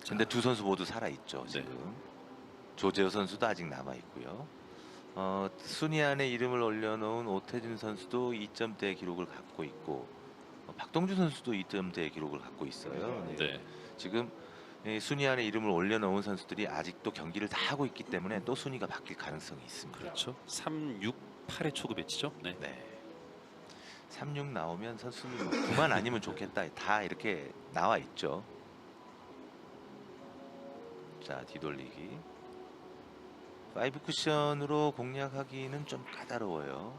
근데 두 선수 모두 살아있죠. 네. 지금 조재호 선수도 아직 남아있고요. 순위 안에 이름을 올려놓은 오태준 선수도 2점대 기록을 갖고 있고 박동준 선수도 2점대 기록을 갖고 있어요. 네. 네. 지금 순위 안에 이름을 올려놓은 선수들이 아직도 경기를 다 하고 있기 때문에 또 순위가 바뀔 가능성이 있습니다. 그렇죠. 3, 6, 8의 초급 배치죠. 네. 네. 36 나오면 선수는 9만 아니면 좋겠다. 다 이렇게 나와 있죠. 자, 뒤돌리기. 5 쿠션으로 공략하기는 좀 까다로워요.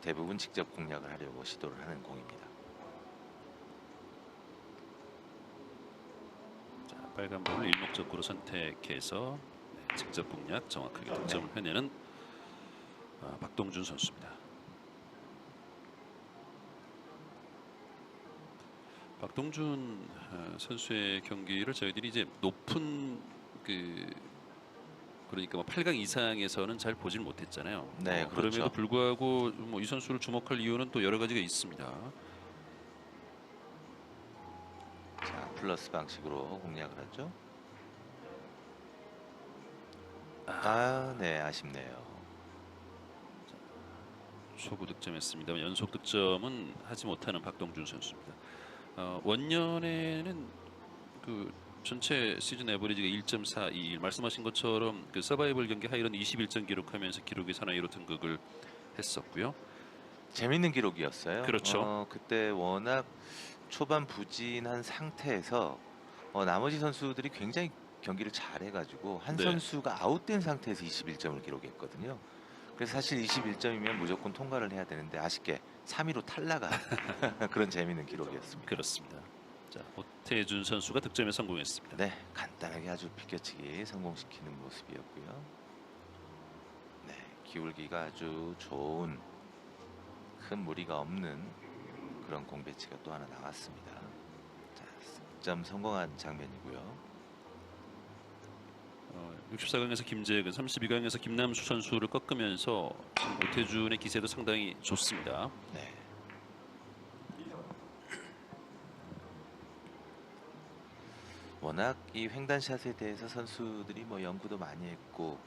대부분 직접 공략을 하려고 시도를 하는 공입니다. 자, 빨간 볼을 일목적으로 선택해서 직접 공략 정확하게 득점을 해내는 박동준 선수입니다. 박동준 선수의 경기를 저희들이 이제 높은 그러니까 뭐 8강 이상에서는 잘 보질 못했잖아요. 네, 그렇죠. 그럼에도 불구하고 뭐 이 선수를 주목할 이유는 또 여러 가지가 있습니다. 자, 플러스 방식으로 공략을 하죠. 네, 아쉽네요. 초구 득점했습니다. 연속 득점은 하지 못하는 박동준 선수입니다. 원년에는 그 전체 시즌 에버리지가 1.421 말씀하신 것처럼 그 서바이벌 경기 하이런 21점 기록하면서 기록이 사나이로 등극을 했었고요. 재밌는 기록이었어요. 그렇죠. 그때 워낙 초반 부진한 상태에서 나머지 선수들이 굉장히 경기를 잘해가지고 한 네. 선수가 아웃된 상태에서 21점을 기록했거든요. 그래서 사실 21점이면 무조건 통과를 해야 되는데 아쉽게 3위로 탈락한 그런 재밌는 기록이었습니다. 그렇습니다. 자, 오태준 선수가 득점에 성공했습니다. 네, 간단하게 아주 비껴치기 성공시키는 모습이었고요. 네, 기울기가 아주 좋은 큰 무리가 없는 그런 공 배치가 또 하나 나왔습니다. 자, 득점 성공한 장면이고요. 64강에서 김재근, 32강에서 김남수 선수를 꺾으면서 오태준의 기세도 상당히 좋습니다. 네. 워낙 이 횡단샷에 대해서 선수들이 뭐 연구도 많이 했고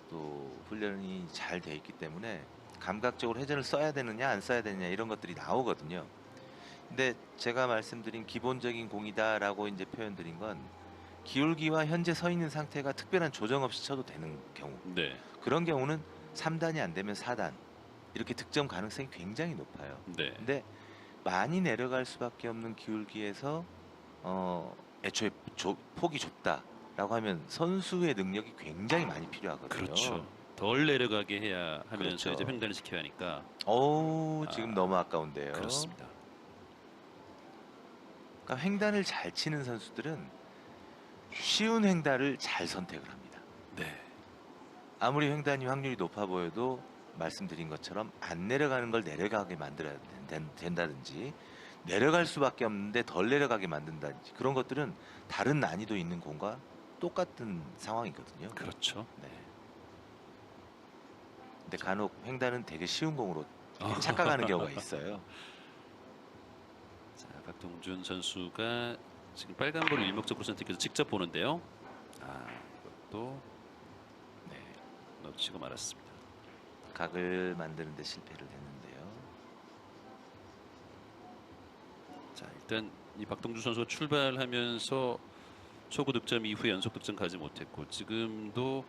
또 훈련이 잘 돼 있기 때문에 감각적으로 회전을 써야 되느냐 안 써야 되느냐 이런 것들이 나오거든요. 근데 제가 말씀드린 기본적인 공이다라고 이제 표현드린 건 기울기와 현재 서 있는 상태가 특별한 조정 없이 쳐도 되는 경우. 네. 그런 경우는 3단이 안 되면 4단 이렇게 득점 가능성이 굉장히 높아요. 네. 근데 많이 내려갈 수밖에 없는 기울기에서 애초에 폭이 좁다라고 하면 선수의 능력이 굉장히 많이 필요하거든요. 그렇죠. 덜 내려가게 해야 하면서 그렇죠. 이제 횡단을 시켜야 하니까. 지금 너무 아까운데요. 그렇습니다. 그러니까 횡단을 잘 치는 선수들은 쉬운 횡단을 잘 선택을 합니다. 네. 아무리 횡단이 확률이 높아 보여도 말씀드린 것처럼 안 내려가는 걸 내려가게 만들어야 된다든지 내려갈 수밖에 없는데 덜 내려가게 만든다든지 그런 것들은 다른 난이도 있는 공과 똑같은 상황이거든요. 그렇죠. 네. 근데 간혹 횡단은 되게 쉬운 공으로 착각하는 경우가 있어요. 자, 박동준 선수가 지금 빨간 볼을 일목적으로 선택해서 직접 보는데요. 이것도 네. 놓치고 말았습니다. 각을 만드는 데 실패를 했는데요. 자, 일단 이 박동준 선수가 출발하면서 초구 득점 이후에 연속 득점 가지 못했고 지금도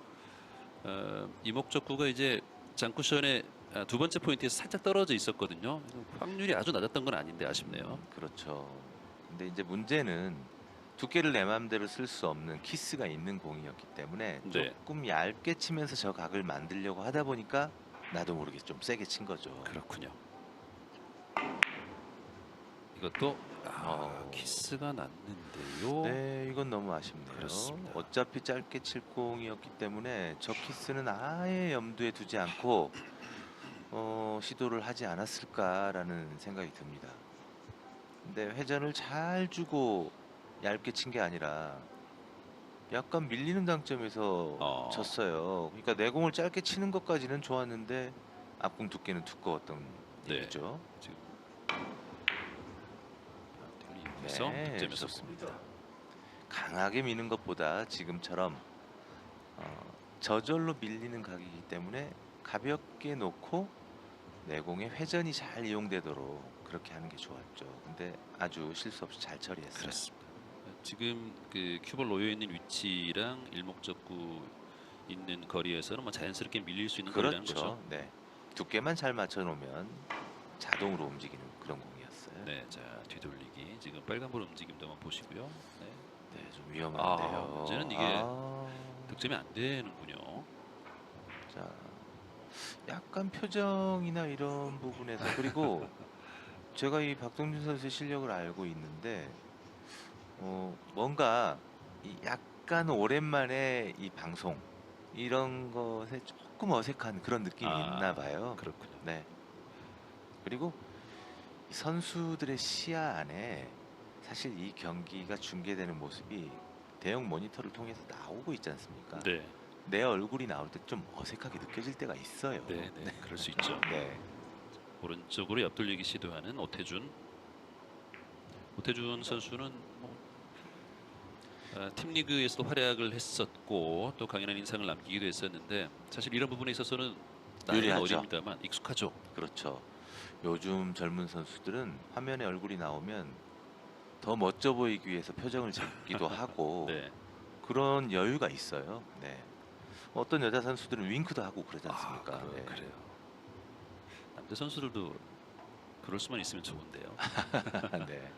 이목적구가 이제 장쿠션의 두 번째 포인트에서 살짝 떨어져 있었거든요. 확률이 아주 낮았던 건 아닌데 아쉽네요. 그렇죠. 근데 이제 문제는 두께를 내 마음대로 쓸 수 없는 키스가 있는 공이었기 때문에 네. 조금 얇게 치면서 저 각을 만들려고 하다 보니까 나도 모르게 좀 세게 친 거죠. 그렇군요. 이것도 키스가 났는데요. 네, 이건 너무 아쉽네요. 그렇습니다. 어차피 짧게 칠 공이었기 때문에 저 키스는 아예 염두에 두지 않고 시도를 하지 않았을까라는 생각이 듭니다. 근데 회전을 잘 주고 얇게 친 게 아니라 약간 밀리는 당점에서 쳤어요. 그러니까 내공을 짧게 치는 것까지는 좋았는데 앞공 두께는 두꺼웠던 얘기죠. 지금 그래서 득점에 성공입니다. 강하게 미는 것보다 지금처럼 저절로 밀리는 각이기 때문에 가볍게 놓고 내공의 회전이 잘 이용되도록 그렇게 하는 게 좋았죠. 근데 아주 실수 없이 잘 처리했어요. 그렇습니다. 지금 그 큐볼 놓여 있는 위치랑 일목적구 있는 거리에서는 뭐 자연스럽게 밀릴 수 있는 거리라는 거죠. 그렇죠. 네. 두께만 잘 맞춰 놓으면 자동으로 움직이는 그런 공이었어요. 네, 자 뒤돌리기 지금 빨간볼 움직임도 한번 보시고요. 네. 네, 좀 위험한데요. 문제는 이게 득점이 안 되는군요. 자, 약간 표정이나 이런 부분에서 그리고 제가 이 박동준 선수의 실력을 알고 있는데 뭔가 이 약간 오랜만에 이 방송 이런 것에 조금 어색한 그런 느낌이 있나 봐요. 그렇군요. 네. 그리고 이 선수들의 시야 안에 사실 이 경기가 중계되는 모습이 대형 모니터를 통해서 나오고 있지 않습니까? 네, 내 얼굴이 나올 때 좀 어색하게 느껴질 때가 있어요. 네, 네, 그럴 수 있죠. 네. 오른쪽으로 옆돌리기 시도하는 오태준. 오태준 선수는 뭐, 팀 리그에서도 활약을 했었고 또 강인한 인상을 남기기도 했었는데 사실 이런 부분에 있어서는 나이는 유리하죠. 어립니다만 익숙하죠. 그렇죠. 요즘 젊은 선수들은 화면에 얼굴이 나오면 더 멋져 보이기 위해서 표정을 짓기도 하고 네. 그런 여유가 있어요. 네. 어떤 여자 선수들은 윙크도 하고 그러지 않습니까? 네. 그래요. 남자 선수들도 그럴 수만 있으면 좋은데요. 네.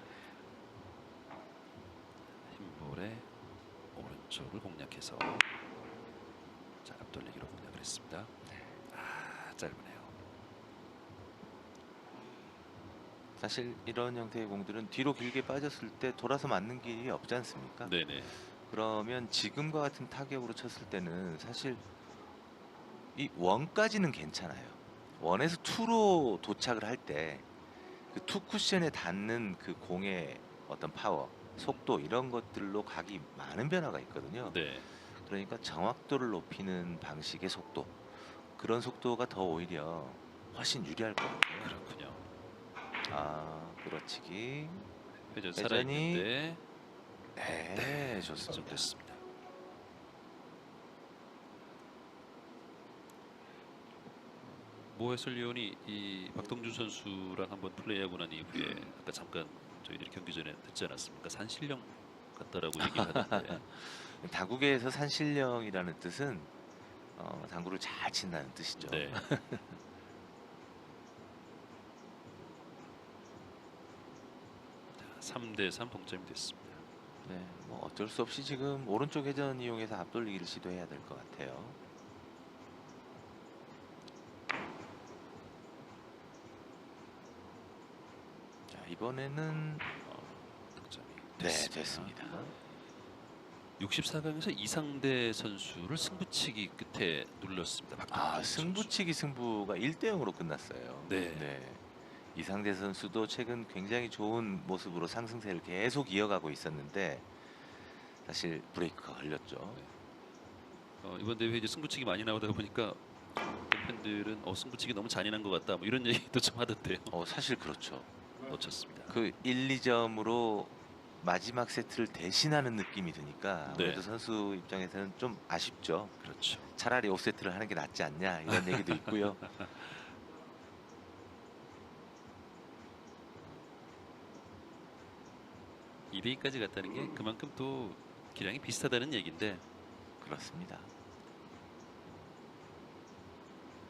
흰볼에 오른쪽을 공략해서 자 앞돌리기로 공략을 했습니다. 짧으네요. 사실 이런 형태의 공들은 뒤로 길게 빠졌을 때 돌아서 맞는 길이 없지 않습니까? 네네. 그러면 지금과 같은 타격으로 쳤을 때는 사실 이 원까지는 괜찮아요. 원에서 투로 도착을 할 때 그 투 쿠션에 닿는 그 공의 어떤 파워, 속도 이런 것들로 각이 많은 변화가 있거든요. 네. 그러니까 정확도를 높이는 방식의 속도, 그런 속도가 더 오히려 훨씬 유리할 것 같아요. 그렇군요. 끌어치기. 회전 회전이 살아있는데 네, 좋습니다. 선정됐습니다. 모 해설위원이 이 박동준 선수랑 한번 플레이하고 난 이후에 아까 잠깐 저희들이 경기 전에 듣지 않았습니까? 산신령 같다라고 얘기를 하던데. 당구계에서 산신령이라는 뜻은 당구를 잘 친다는 뜻이죠. 네. 3대3 동점이 됐습니다. 네, 뭐 어쩔 수 없이 지금 오른쪽 회전 이용해서 앞돌리기를 시도해야 될 것 같아요. 자, 이번에는 득점이 네, 됐습니다. 됐습니다. 64강에서 이상대 선수를 승부치기 끝에 눌렀습니다. 박동준 선수. 승부치기 승부가 1대 0으로 끝났어요. 네. 이상대 선수도 최근 굉장히 좋은 모습으로 상승세를 계속 이어가고 있었는데 사실 브레이크가 걸렸죠. 이번 대회 이제 승부치기 많이 나오다 보니까 어떤 팬들은 승부치기 너무 잔인한 것 같다 뭐 이런 얘기도 좀 하던데요. 사실 그렇죠. 놓쳤습니다. 그 1, 2점으로 마지막 세트를 대신하는 느낌이 드니까 아무래도 네. 선수 입장에서는 좀 아쉽죠. 그렇죠. 차라리 5세트를 하는 게 낫지 않냐 이런 얘기도 있고요. 2대2까지 갔다는 게 그만큼 또 기량이 비슷하다는 얘기인데 그렇습니다.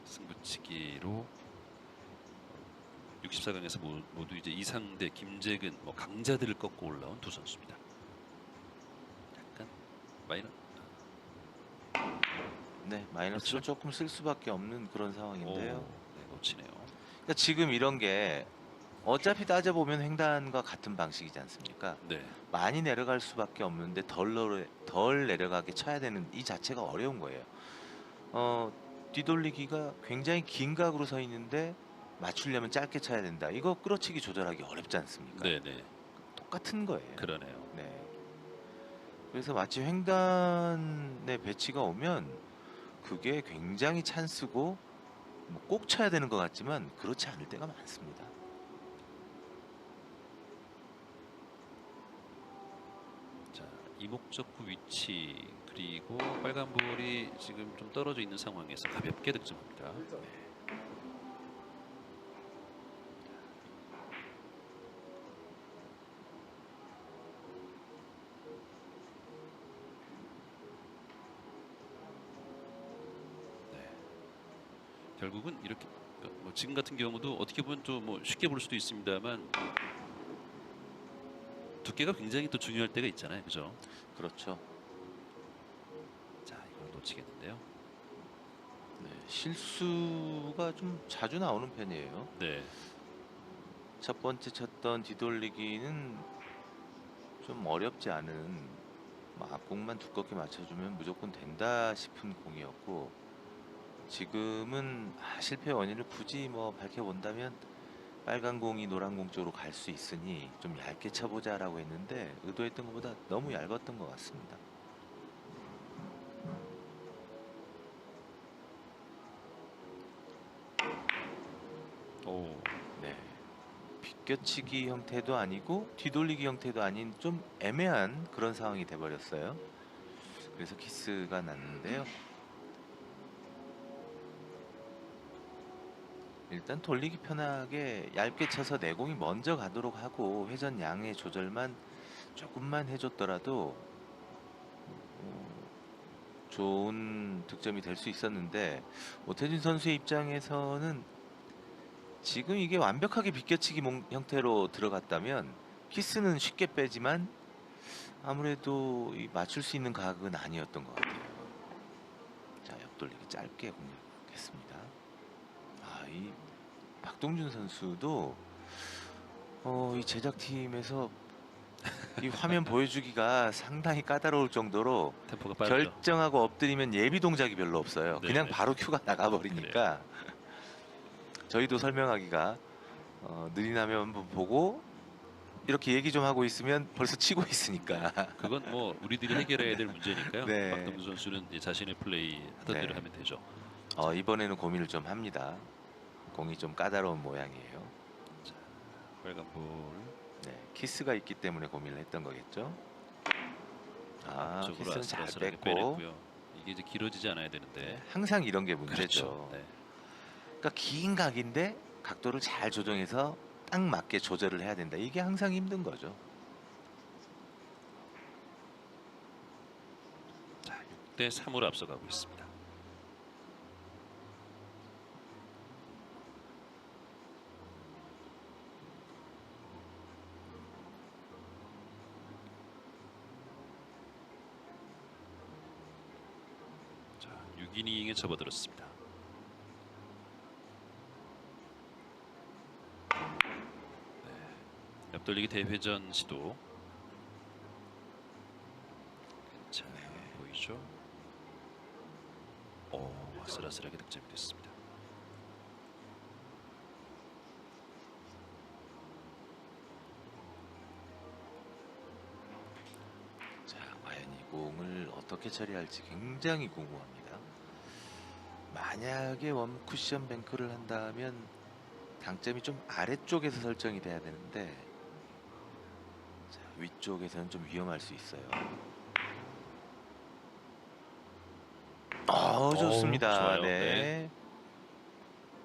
승부치기로 64강에서 모두 이제 이상대, 김재근, 뭐 강자들을 꺾고 올라온 두 선수입니다. 약간 마이너. 네, 마이너스를 그렇죠? 조금 쓸 수밖에 없는 그런 상황인데요. 네, 놓치네요. 그러니까 지금 이런 게 어차피 따져보면 횡단과 같은 방식이지 않습니까? 네, 많이 내려갈 수밖에 없는데 덜 내려가게 쳐야 되는 이 자체가 어려운 거예요. 뒤돌리기가 굉장히 긴 각으로 서 있는데 맞추려면 짧게 쳐야 된다. 이거 끌어치기 조절하기 어렵지 않습니까? 네, 네, 똑같은 거예요. 그러네요. 네. 그래서 마치 횡단의 배치가 오면 그게 굉장히 찬스고 뭐꼭 쳐야 되는 것 같지만 그렇지 않을 때가 많습니다. 자, 이목적구 위치 그리고 빨간 볼이 지금 좀 떨어져 있는 상황에서 가볍게 득점합니다. 네. 결국은 이렇게 뭐 지금 같은 경우도 어떻게 보면 또 뭐 쉽게 볼 수도 있습니다만 두께가 굉장히 또 중요할 때가 있잖아요, 그죠? 그렇죠. 자, 이걸 놓치겠는데요. 네, 실수가 좀 자주 나오는 편이에요. 네, 첫 번째 쳤던 뒤돌리기는 좀 어렵지 않은 뭐 앞공만 두껍게 맞춰주면 무조건 된다 싶은 공이었고, 지금은 실패 원인을 굳이 뭐 밝혀본다면 빨간 공이 노란 공 쪽으로 갈 수 있으니 좀 얇게 쳐보자라고 했는데 의도했던 것보다 너무 얇았던 것 같습니다. 오, 네, 비껴치기 형태도 아니고 뒤돌리기 형태도 아닌 좀 애매한 그런 상황이 돼버렸어요. 그래서 키스가 났는데요. 일단 돌리기 편하게 얇게 쳐서 내공이 먼저 가도록 하고 회전 양의 조절만 조금만 해줬더라도 좋은 득점이 될 수 있었는데, 오태준 선수의 입장에서는 지금 이게 완벽하게 비껴치기 형태로 들어갔다면 키스는 쉽게 빼지만 아무래도 이 맞출 수 있는 각은 아니었던 것 같아요. 자, 옆돌리기 짧게 공략했습니다. 이 박동준 선수도 이 제작팀에서 이 화면 보여주기가 상당히 까다로울 정도로 템포가 빠르죠. 결정하고 엎드리면 예비 동작이 별로 없어요. 네, 그냥 네. 바로 큐가 나가버리니까 저희도 설명하기가 느린 화면 한번 보고 이렇게 얘기 좀 하고 있으면 벌써 치고 있으니까. 그건 뭐 우리들이 해결해야 될 문제니까요. 네. 박동준 선수는 이제 자신의 플레이 하던 네. 대로 하면 되죠. 이번에는 고민을 좀 합니다. 공이 좀 까다로운 모양이에요. 자, 빨간 볼. 네, 키스가 있기 때문에 고민을 했던 거겠죠. 앞쪽으로 키스는 잘 아슬아슬하게 뺐고. 빼냈고요. 이게 이제 길어지지 않아야 되는데. 항상 이런 게 문제죠. 그렇죠. 네. 그러니까 긴 각인데 각도를 잘 조정해서 딱 맞게 조절을 해야 된다. 이게 항상 힘든 거죠. 자, 6대 3으로 앞서가고 있습니다. 자, 6이닝에 접어들었습니다. 네. 옆돌리기 대회전 시도. 괜찮아 보이죠? 오, 아슬아슬하게 득점이 됐습니다. 자, 과연 이 공을 어떻게 처리할지 굉장히 궁금합니다. 만약에 원 쿠션 뱅크를 한다면 당점이 좀 아래쪽에서 설정이 돼야 되는데, 자, 위쪽에서는 좀 위험할 수 있어요. 좋습니다. 좋아요. 네.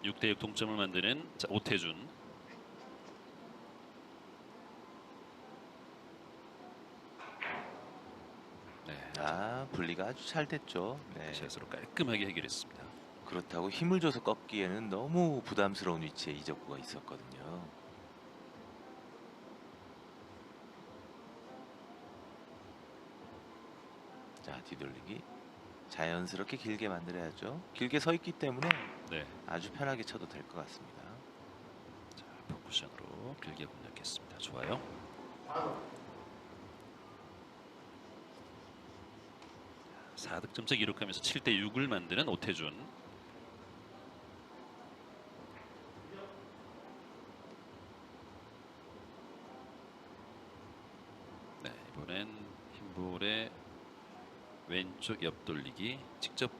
6대 6 동점을 만드는 자, 오태준. 네. 분리가 아주 잘 됐죠. 네. 샷으로 깔끔하게 해결했습니다. 그렇다고 힘을 줘서 꺾기에는 너무 부담스러운 위치에 이적구가 있었거든요. 자, 뒤돌리기 자연스럽게 길게 만들어야죠. 길게 서 있기 때문에 네. 아주 편하게 쳐도 될 것 같습니다. 자, 포쿠션으로 길게 공략했습니다. 좋아요. 자, 4득점째 기록하면서 7대 6을 만드는 오태준. 네, 이번엔 흰볼의 왼쪽 옆돌리기 직접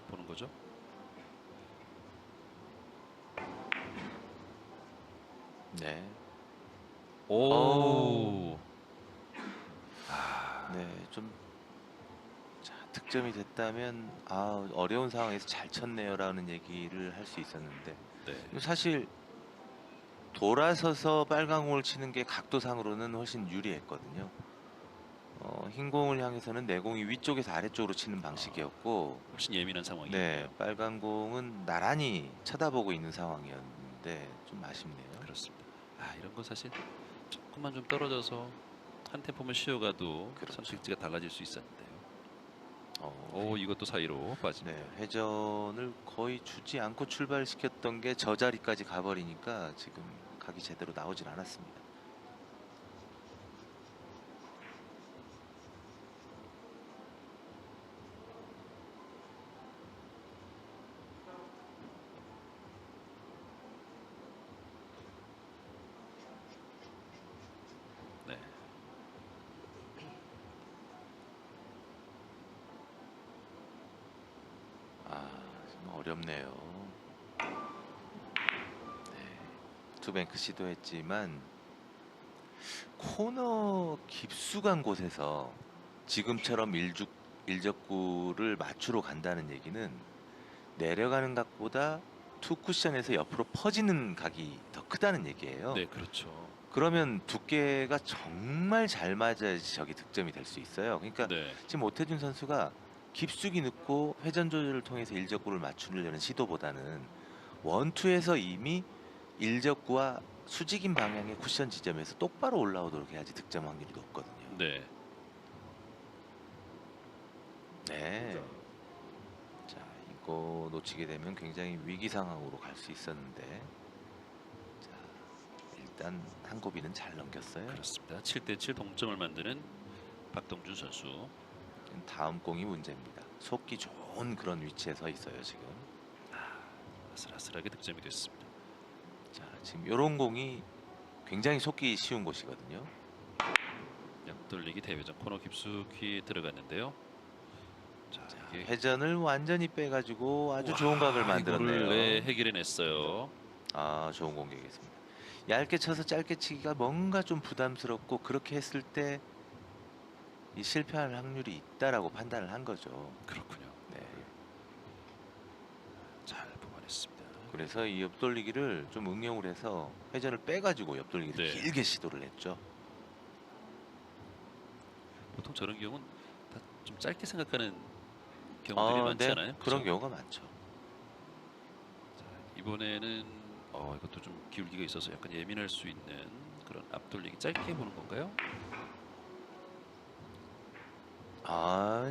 보는 거죠. 네. 오. 아, 네, 좀 자, 득점이 됐다면 어려운 상황에서 잘 쳤네요라는 얘기를 할 수 있었는데 네. 사실 돌아서서 빨간 공을 치는 게 각도상으로는 훨씬 유리했거든요. 흰 공을 향해서는 내 공이 위쪽에서 아래쪽으로 치는 아, 방식이었고, 훨씬 예민한 네, 상황이었네요. 빨간 공은 나란히 쳐다보고 있는 상황이었는데 좀 아쉽네요. 그렇습니다. 이런 거 사실 조금만 좀 떨어져서 한 템포만 쉬어가도 그렇죠. 선택지가 달라질 수 있었는데요. 회- 이것도 사이로 빠집니다. 네, 회전을 거의 주지 않고 출발시켰던 게 저 자리까지 가버리니까 지금 각이 제대로 나오질 않았습니다. 네. 좀 어렵네요. 네, 투뱅크 시도했지만 코너 깊숙한 곳에서 지금처럼 일적구를 맞추러 간다는 얘기는 내려가는 각보다 투 쿠션에서 옆으로 퍼지는 각이 더 크다는 얘기예요. 네, 그렇죠. 그러면 두께가 정말 잘 맞아야지 저기 득점이 될 수 있어요. 그러니까 네. 지금 오태준 선수가 깊숙이 넣고 회전 조절을 통해서 일적구를 맞추려는 시도보다는 원투에서 이미 일적구와 수직인 방향의 쿠션 지점에서 똑바로 올라오도록 해야지 득점 확률이 높거든요. 네. 네. 자, 이거 놓치게 되면 굉장히 위기 상황으로 갈 수 있었는데, 자, 일단 한 고비는 잘 넘겼어요. 그렇습니다. 7대7 동점을 만드는 박동준 선수. 다음 공이 문제입니다. 속기 좋은 그런 위치에 서 있어요 지금. 아슬아슬하게 득점이 됐습니다. 자, 지금 이런 공이 굉장히 속기 쉬운 곳이거든요. 옆돌리기 대회전 코너 깊숙이 들어갔는데요. 자, 이게 회전을 완전히 빼가지고 아주 우와, 좋은 각을 이거를 만들었네요. 해결해냈어요. 좋은 공격이었습니다. 얇게 쳐서 짧게 치기가 뭔가 좀 부담스럽고 그렇게 했을 때 이 실패할 확률이 있다라고 판단을 한 거죠. 그렇군요. 네. 잘 뽑아냈습니다. 그래서 이 옆돌리기를 좀 응용을 해서 회전을 빼가지고 옆돌리기를 네. 길게 시도를 했죠. 보통 저런 경우는 다 좀 짧게 생각하는 경우들이 네, 많잖아요. 그런 그죠? 경우가 많죠. 자, 이번에는 이것도 좀 기울기가 있어서 약간 예민할 수 있는 그런 앞돌리기 짧게 보는 건가요?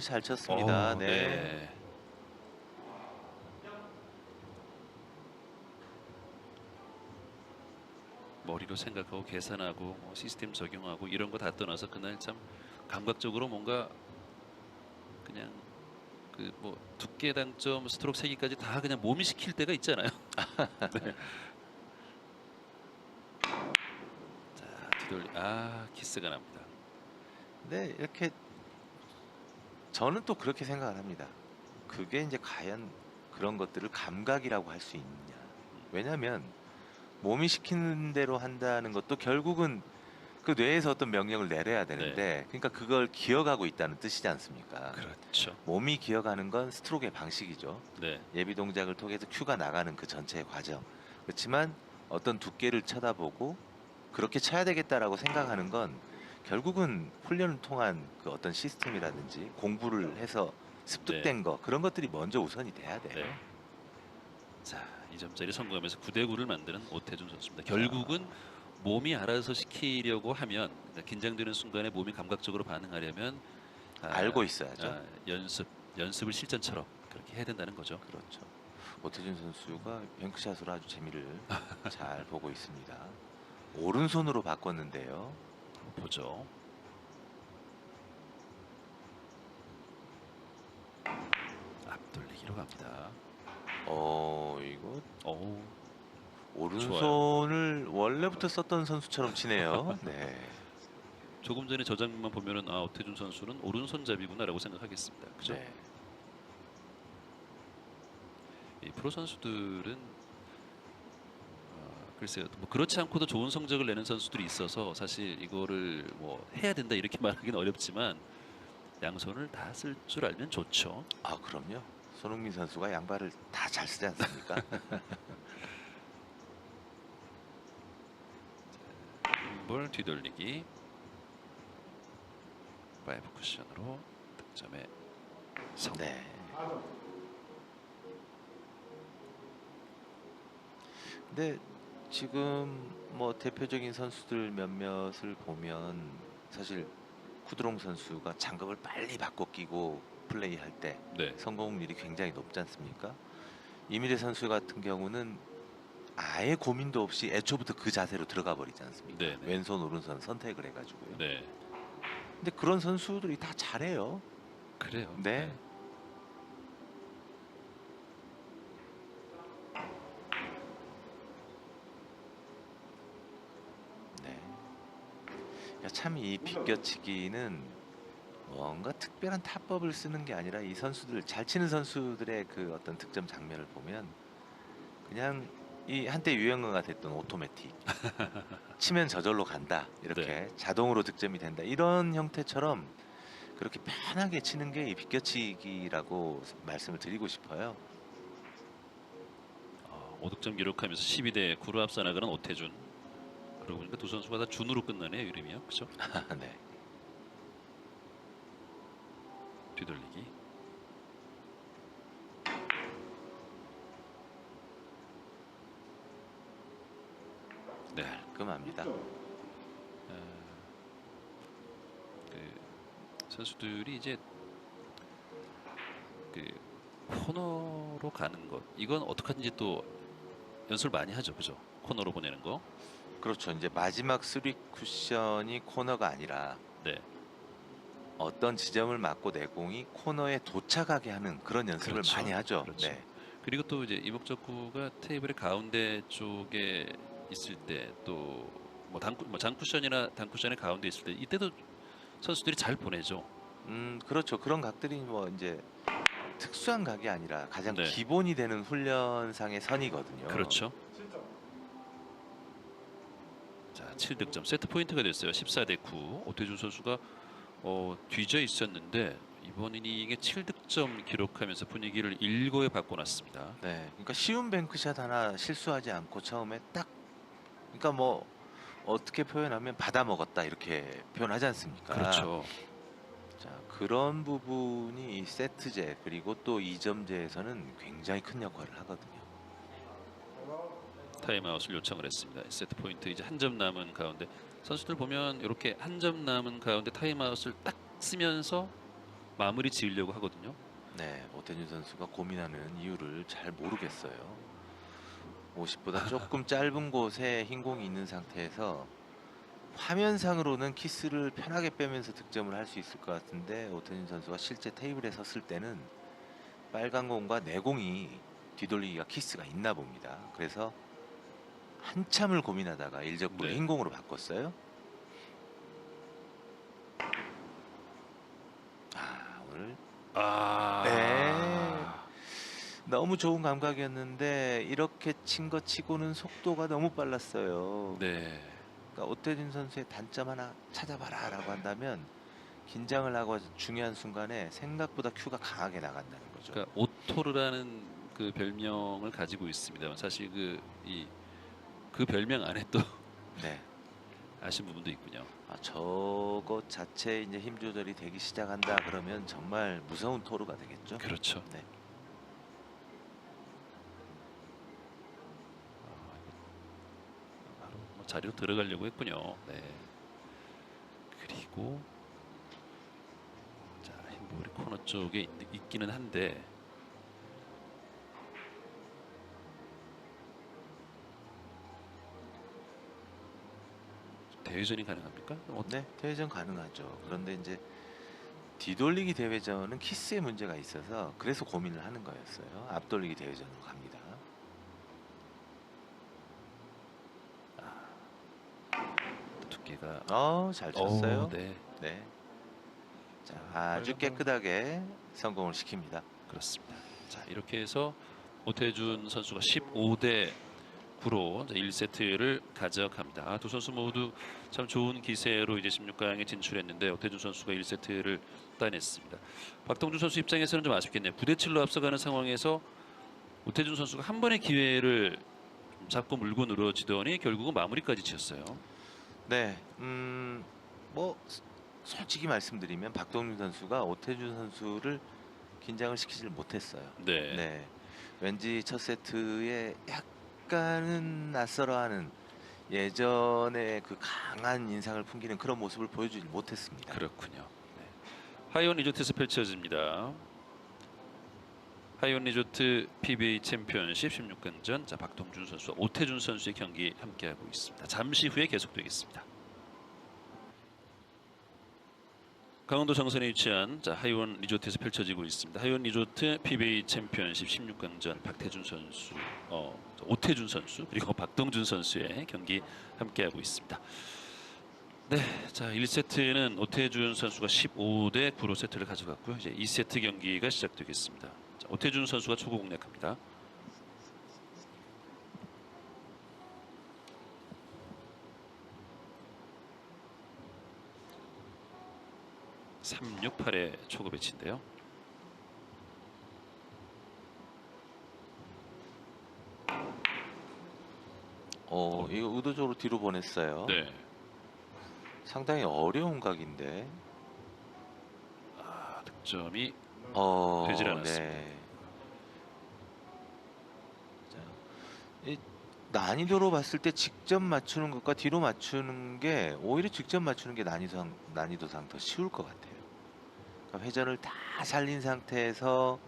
잘 쳤습니다. 네. 네. 머리로 생각하고 계산하고 시스템 적용하고 이런 거 다 떠나서 그날 참 감각적으로 뭔가 그냥 그 뭐 두께 당점 스트로크 세기까지 다 그냥 몸이 시킬 때가 있잖아요. 네. 자, 뒤돌리 키스가 납니다. 네, 이렇게 저는 또 그렇게 생각을 합니다. 그게 이제 과연 그런 것들을 감각이라고 할 수 있느냐. 왜냐면 몸이 시키는 대로 한다는 것도 결국은 그 뇌에서 어떤 명령을 내려야 되는데, 그러니까 그걸 기억하고 있다는 뜻이지 않습니까? 그렇죠. 몸이 기억하는 건 스트로크의 방식이죠. 네. 예비 동작을 통해서 큐가 나가는 그 전체의 과정. 그렇지만 어떤 두께를 쳐다보고 그렇게 쳐야 되겠다라고 생각하는 건 결국은 훈련을 통한 그 어떤 시스템이라든지 공부를 해서 습득된 거, 그런 것들이 먼저 우선이 돼야 돼요. 네. 자, 2점짜리 성공하면서 9대9를 만드는 오태준 선수입니다. 결국은 몸이 알아서 시키려고 하면, 그러니까 긴장되는 순간에 몸이 감각적으로 반응하려면 알고 있어야죠. 연습을 실전처럼 그렇게 해야 된다는 거죠. 그렇죠. 오태준 선수가 뱅크샷으로 아주 재미를 잘 보고 있습니다. 오른손으로 바꿨는데요. 보죠. 앞돌리기로 갑니다. 이거 오, 오른손을 원래부터 썼던 선수처럼 치네요. 네. 조금 전에 저 장면만 보면은 오태준 선수는 오른손잡이구나라고 생각하겠습니다. 그죠? 네. 이 프로 선수들은 글쎄요, 뭐 그렇지 않고도 좋은 성적을 내는 선수들이 있어서 사실 이거를 뭐 해야 된다 이렇게 말하기는 어렵지만 양손을 다 쓸 줄 알면 좋죠. 아, 그럼요. 손흥민 선수가 양발을 다 잘 쓰지 않습니까? 볼 뒤돌리기. 5 쿠션으로 득점에 성공. 네. 근데 지금 뭐 대표적인 선수들 몇몇을 보면 사실 쿠드롱 선수가 장갑을 빨리 바꿔 끼고 플레이할 때 네. 성공률이 굉장히 높지 않습니까? 이미래 선수 같은 경우는 아예 고민도 없이 애초부터 그 자세로 들어가 버리지 않습니까? 네, 네. 왼손 오른손 선택을 해가지고요. 네. 근데 그런 선수들이 다 잘해요. 그래요. 네. 네. 참 이 비껴치기는 뭔가 특별한 타법을 쓰는 게 아니라 이 선수들 잘 치는 선수들의 그 어떤 득점 장면을 보면 그냥 이 한때 유행어가 됐던 오토매틱 치면 저절로 간다 이렇게 네. 자동으로 득점이 된다 이런 형태처럼 그렇게 편하게 치는 게 이 비껴치기라고 말씀을 드리고 싶어요. 5득점 기록하면서 12대 9로 앞서 나가는 오태준. 그러고 보니까 두 선수가 다 준으로 끝나네요. 이름이요. 그렇죠? 네. 뒤돌리기. 네. 깔끔합니다. 그 선수들이 이제 그 코너로 가는 것 이건 어떻게든지 또 연습을 많이 하죠, 그죠? 코너로 보내는 거. 그렇죠. 이제 마지막 3 쿠션이 코너가 아니라 네, 어떤 지점을 맞고 내 공이 코너에 도착하게 하는 그런 연습을 그렇죠. 많이 하죠. 그렇죠. 네. 그리고 또 이제 이목적구가 테이블의 가운데 쪽에 있을 때 또 뭐 장쿠션이나 단쿠션의 가운데 있을 때 이때도 선수들이 잘 보내죠. 그렇죠. 그런 각들이 뭐 이제 특수한 각이 아니라 가장 네. 기본이 되는 훈련상의 선이거든요. 그렇죠. 자, 7득점 세트 포인트가 됐어요. 14대 9. 오태준 선수가 뒤져 있었는데 이번 이닝에 7득점 기록하면서 분위기를 일고에 바꿔놨습니다. 네. 그러니까 쉬운 뱅크샷 하나 실수하지 않고 처음에 딱 그러니까 뭐 어떻게 표현하면 받아 먹었다 이렇게 표현하지 않습니까? 그렇죠. 자, 그런 부분이 이 세트제 그리고 또 2점제에서는 굉장히 큰 역할을 하거든요. 타임아웃을 요청을 했습니다. 세트 포인트 이제 한 점 남은 가운데 선수들 보면 이렇게 한 점 남은 가운데 타임아웃을 딱 쓰면서 마무리 지으려고 하거든요. 네, 오태준 선수가 고민하는 이유를 잘 모르겠어요. 50보다 조금 짧은 곳에 흰 공이 있는 상태에서 화면상으로는 키스를 편하게 빼면서 득점을 할 수 있을 것 같은데 오태준 선수가 실제 테이블에 섰을 때는 빨간 공과 내 공이 뒤돌리기가 키스가 있나 봅니다. 그래서 한참을 고민하다가 일적으로 네. 흰 공으로 바꿨어요. 오늘 네. 너무 좋은 감각이었는데 이렇게 친 거 치고는 속도가 너무 빨랐어요. 네. 그러니까 오태준 선수의 단점 하나 찾아봐라 라고 한다면 긴장을 하고 중요한 순간에 생각보다 큐가 강하게 나간다는 거죠. 그러니까 오토르라는 그 별명을 가지고 있습니다만 사실 그 별명 안에 또 네. 아쉬운 부분도 있군요. 저것 자체에 이제 힘 조절이 되기 시작한다 그러면 정말 무서운 토르가 되겠죠. 그렇죠. 네. 바로 뭐 자리로 들어가려고 했군요. 네. 그리고 자, 흰볼이 코너 쪽에 있기는 한데 대회전이 가능합니까? 네, 대회전 가능하죠. 그런데 이제 뒤돌리기 대회전은 키스에 문제가 있어서 그래서 고민을 하는 거였어요. 앞돌리기 대회전으로 갑니다. 두께가 잘 쳤어요. 네, 네. 자, 아주 깨끗하게 성공을 시킵니다. 그렇습니다. 자, 이렇게 해서 오태준 선수가 15대 9로 1세트를 가져갑니다. 두 선수 모두 참 좋은 기세로 이제 16강에 진출했는데 오태준 선수가 1세트를 따냈습니다. 박동준 선수 입장에서는 좀 아쉽겠네요. 9대7로 앞서가는 상황에서 오태준 선수가 한 번의 기회를 좀 잡고 물고 늘어지더니 결국은 마무리까지 지었어요. 네, 뭐 솔직히 말씀드리면 박동준 선수가 오태준 선수를 긴장을 시키질 못했어요. 네. 네, 왠지 첫 세트에 약간은 낯설어하는 예전의 그 강한 인상을 풍기는 그런 모습을 보여주지 못했습니다. 그렇군요. 네. 하이온 리조트에서 펼쳐집니다. 하이온 리조트 PBA 챔피언십 16강전. 자, 박동준 선수와 오태준 선수의 경기 함께하고 있습니다. 잠시 후에 계속되겠습니다. 강원도 정선에 위치한 하이온 리조트에서 펼쳐지고 있습니다. 하이온 리조트 PBA 챔피언십 16강전 박태준 선수, 오태준 선수 그리고 박동준 선수의 경기 함께하고 있습니다. 네, 자 1세트는 오태준 선수가 15대 9로 세트를 가져갔고요. 이제 2세트 경기가 시작되겠습니다. 자, 오태준 선수가 초구 공략합니다. (368의) 초구 배치인데요. 이거 의도적으로 뒤로 보냈어요. 네, 상당히 어려운 각인데. 득점이 어, 되질 않았습니다. 네. 자, 이 난이도로 봤을 때 직접 맞추는 것과 뒤로 맞추는 게 오히려 직접 맞추는 게 난이도상 더 쉬울 것 같아요. 그러니까 회전을 다 살린 상태에서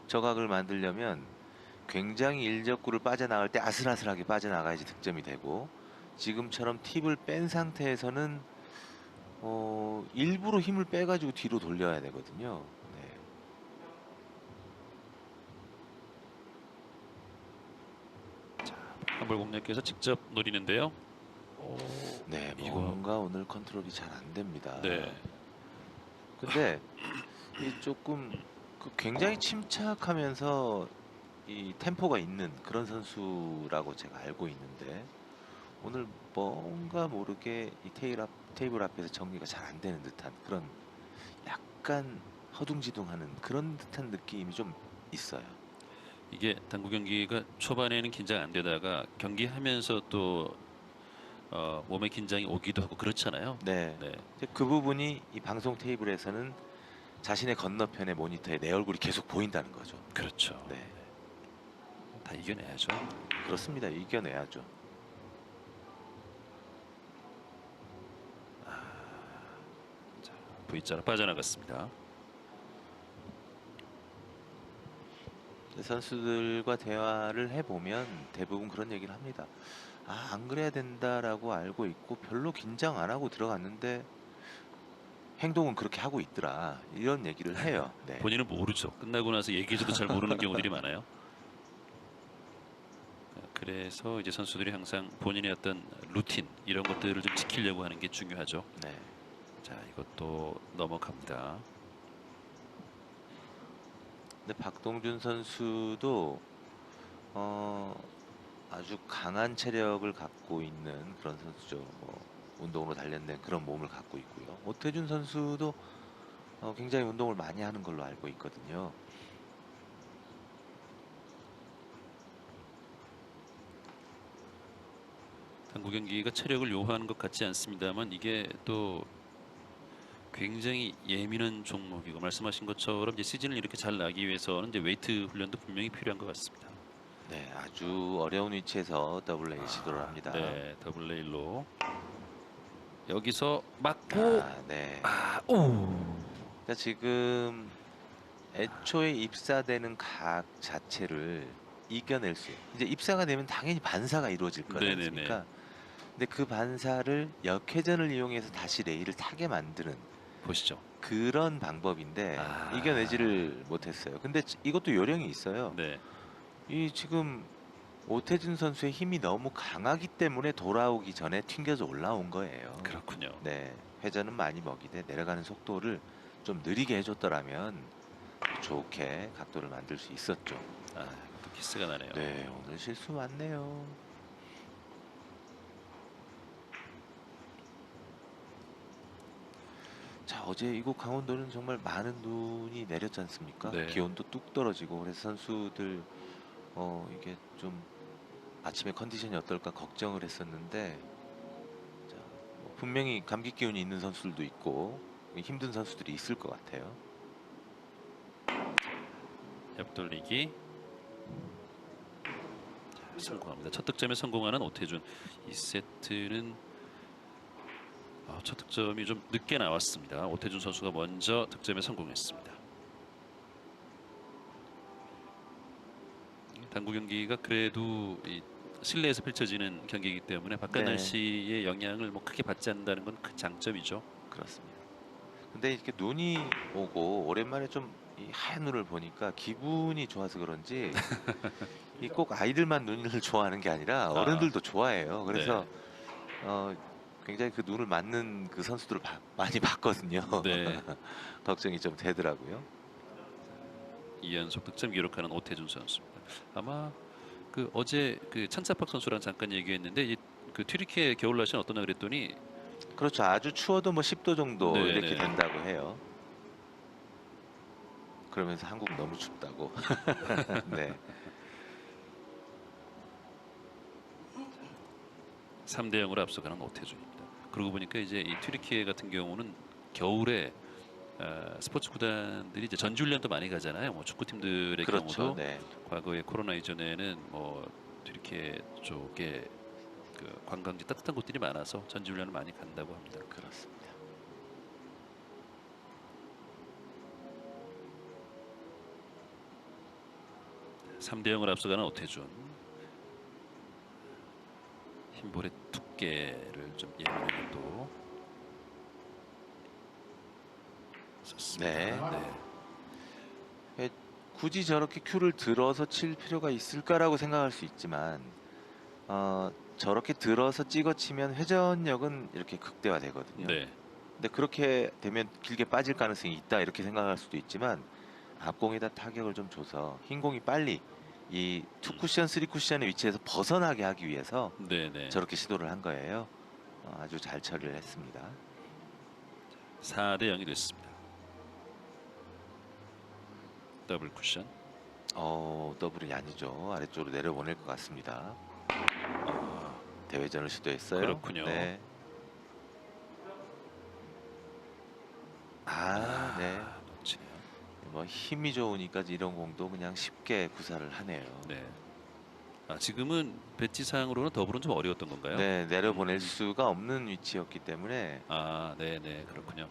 저각을 만들려면 굉장히 일적구를 빠져나갈 때 아슬아슬하게 빠져나가야지 득점이 되고, 지금처럼 팁을 뺀 상태에서는 일부러 힘을 빼가지고 뒤로 돌려야 되거든요. 네. 한볼 공략해서 직접 노리는데요. 네, 이거- 뭔가 오늘 컨트롤이 잘 안 됩니다. 네, 근데 이 조금 굉장히 침착하면서 이 템포가 있는 그런 선수라고 제가 알고 있는데, 오늘 뭔가 모르게 이 테이블 앞에서 정리가 잘 안 되는 듯한 그런 약간 허둥지둥하는 그런 듯한 느낌이 좀 있어요. 이게 당구 경기가 초반에는 긴장 안 되다가 경기하면서 또 몸에 긴장이 오기도 하고 그렇잖아요. 네. 네, 이제 그 부분이 이 방송 테이블에서는 자신의 건너편의 모니터에 내 얼굴이 계속 보인다는 거죠. 그렇죠. 네, 다 이겨내야죠. 그렇습니다. 이겨내야죠. V자로 빠져나갔습니다. 선수들과 대화를 해보면 대부분 그런 얘기를 합니다. 안 그래야 된다라고 알고 있고 별로 긴장 안 하고 들어갔는데 행동은 그렇게 하고 있더라, 이런 얘기를 해요. 네. 본인은 모르죠. 끝나고 나서 얘기해줘도 잘 모르는 경우들이 많아요. 그래서 이제 선수들이 항상 본인의 어떤 루틴 이런 것들을 좀 지키려고 하는 게 중요하죠. 네. 자, 이것도 넘어갑니다. 근데 박동준 선수도 아주 강한 체력을 갖고 있는 그런 선수죠. 운동으로 단련된 그런 몸을 갖고 있고요. 오태준 선수도 굉장히 운동을 많이 하는 걸로 알고 있거든요. 당구 경기가 체력을 요하는 것 같지 않습니다만 이게 또 굉장히 예민한 종목이고 말씀하신 것처럼 이제 시즌을 이렇게 잘 나기 위해서는 이제 웨이트 훈련도 분명히 필요한 것 같습니다. 네, 아주 어려운 위치에서 더블 레이 시도를 합니다. 네, 더블 레일로 여기서 맞고 네. 오. 그러니까 지금 애초에 입사되는 각 자체를 이겨낼 수, 이제 입사가 되면 당연히 반사가 이루어질 거 네네네. 아닙니까? 근데 그 반사를 역회전을 이용해서 다시 레이를 타게 만드는 보시죠. 그런 방법인데 이겨내지를 못했어요. 근데 이것도 요령이 있어요. 네, 이 지금 오태준 선수의 힘이 너무 강하기 때문에 돌아오기 전에 튕겨져 올라온 거예요. 그렇군요. 네, 회전은 많이 먹이되 내려가는 속도를 좀 느리게 해줬더라면 좋게 각도를 만들 수 있었죠. 또 키스가 나네요. 네, 오늘 실수 많네요. 어제 이곳 강원도는 정말 많은 눈이 내렸지 않습니까? 네. 기온도 뚝 떨어지고 그래서 선수들 이게 좀 아침에 컨디션이 어떨까 걱정을 했었는데 자, 분명히 감기 기운이 있는 선수들도 있고 힘든 선수들이 있을 것 같아요. 옆돌리기 성공합니다. 첫 득점에 성공하는 오태준. 이 세트는 첫 득점이 좀 늦게 나왔습니다. 오태준 선수가 먼저 득점에 성공했습니다. 당구 경기가 그래도 이 실내에서 펼쳐지는 경기이기 때문에 바깥 네. 날씨의 영향을 뭐 크게 받지 않는다는 건 큰 장점이죠. 그렇습니다. 근데 이렇게 눈이 오고 오랜만에 좀 이 하얀 눈을 보니까 기분이 좋아서 그런지 이 꼭 아이들만 눈을 좋아하는 게 아니라 어른들도 좋아해요. 그래서 굉장히 그 눈을 맞는 그 선수들을 많이 봤거든요. 네. 걱정이 좀 되더라고요. 2연속 득점 기록하는 오태준 선수입니다. 아마 그 어제 그 찬차팍 선수랑 잠깐 얘기했는데 그 튀르키예 겨울 날씨는 어떠냐 그랬더니 그렇죠. 아주 추워도 뭐 10도 정도 네, 이렇게 네. 된다고 해요. 그러면서 한국 너무 춥다고. 네. 3대 0으로 앞서가는 오태준입니다. 그러고 보니까 이제 이 튀르키예 같은 경우는 겨울에 스포츠 구단들이 이제 전지훈련도 많이 가잖아요. 뭐 축구팀들의 그렇죠. 경우도 네. 과거에 코로나 이전에는 뭐 튀르키예 쪽에 그 관광지 따뜻한 곳들이 많아서 전지훈련을 많이 간다고 합니다. 그렇습니다. 3대 0을 앞서가는 오태준. 흰볼의 두께를 좀 예민하게 또 썼습니다. 네. 굳이 저렇게 큐를 들어서 칠 필요가 있을까라고 생각할 수 있지만 저렇게 들어서 찍어 치면 회전력은 이렇게 극대화되거든요. 네. 근데 그렇게 되면 길게 빠질 가능성이 있다 이렇게 생각할 수도 있지만 앞공에다 타격을 좀 줘서 흰 공이 빨리 이 2쿠션, 3쿠션의 위치에서 벗어나게 하기 위해서 네네. 저렇게 시도를 한 거예요. 아주 잘 처리를 했습니다. 4대 0이 됐습니다. 더블 쿠션. 더블이 아니죠. 아래쪽으로 내려보낼 것 같습니다. 대회전을 시도했어요. 그렇군요. 네. 네. 놓치네요. 뭐 힘이 좋으니까 이런 공도 그냥 쉽게 구사를 하네요. 네. 지금은 배치상으로는 더블은 좀 어려웠던 건가요? 네, 내려보낼 수가 없는 위치였기 때문에. 네네 그렇군요.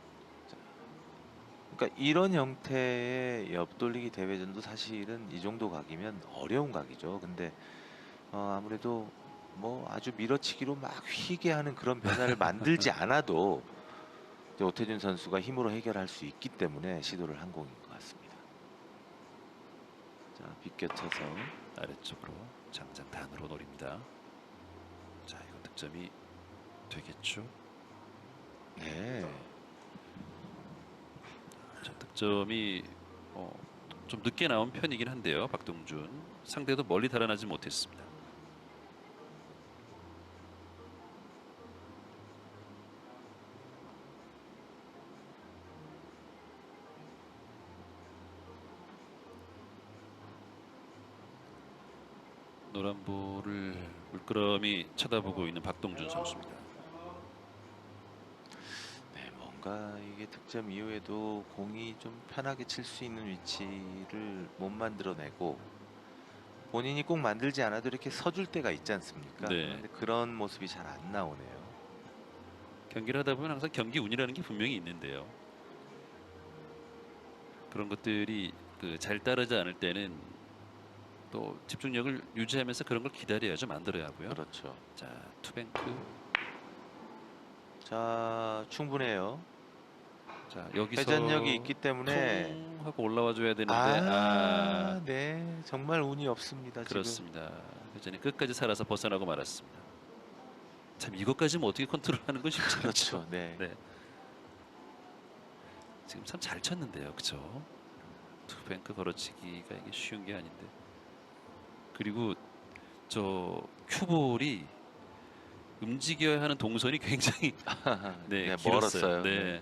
그러니까 이런 형태의 옆돌리기 대회전도 사실은 이 정도 각이면 어려운 각이죠. 근데 아무래도 뭐 아주 밀어치기로 막 휘게 하는 그런 변화를 만들지 않아도 이제 오태준 선수가 힘으로 해결할 수 있기 때문에 시도를 한 공인 것 같습니다. 자, 비껴쳐서 아래쪽으로 장장 단으로 노립니다. 자, 이거 득점이 되겠죠? 네. 자, 득점이 좀 늦게 나온 편이긴 한데요. 박동준 상대도 멀리 달아나지 못했습니다. 노란 볼을 물끄러미 쳐다보고 있는 박동준 선수입니다. 네, 뭔가 이게 득점 이후에도 공이 좀 편하게 칠 수 있는 위치를 못 만들어내고 본인이 꼭 만들지 않아도 이렇게 서줄 때가 있지 않습니까? 네. 근데 그런 모습이 잘 안 나오네요. 경기를 하다 보면 항상 경기 운이라는 게 분명히 있는데요. 그런 것들이 잘 따르지 않을 때는 또 집중력을 유지하면서 그런 걸 기다려야죠. 만들어야 하고요. 그렇죠. 자, 투뱅크. 자, 충분해요. 자, 여기서 회전력이 있기 때문에 통 하고 올라와 줘야 되는데 네, 정말 운이 없습니다. 그렇습니다. 회전이 끝까지 살아서 벗어나고 말았습니다. 참 이것까지는 어떻게 컨트롤하는 건 쉽지 지금. 않죠. 그렇죠. 네. 네. 지금 참 잘 쳤는데요, 그렇죠? 투뱅크 걸어치기가 이게 쉬운 게 아닌데. 그리고 저 큐볼이 움직여야 하는 동선이 굉장히 네, 길었어요. 멀었어요. 네.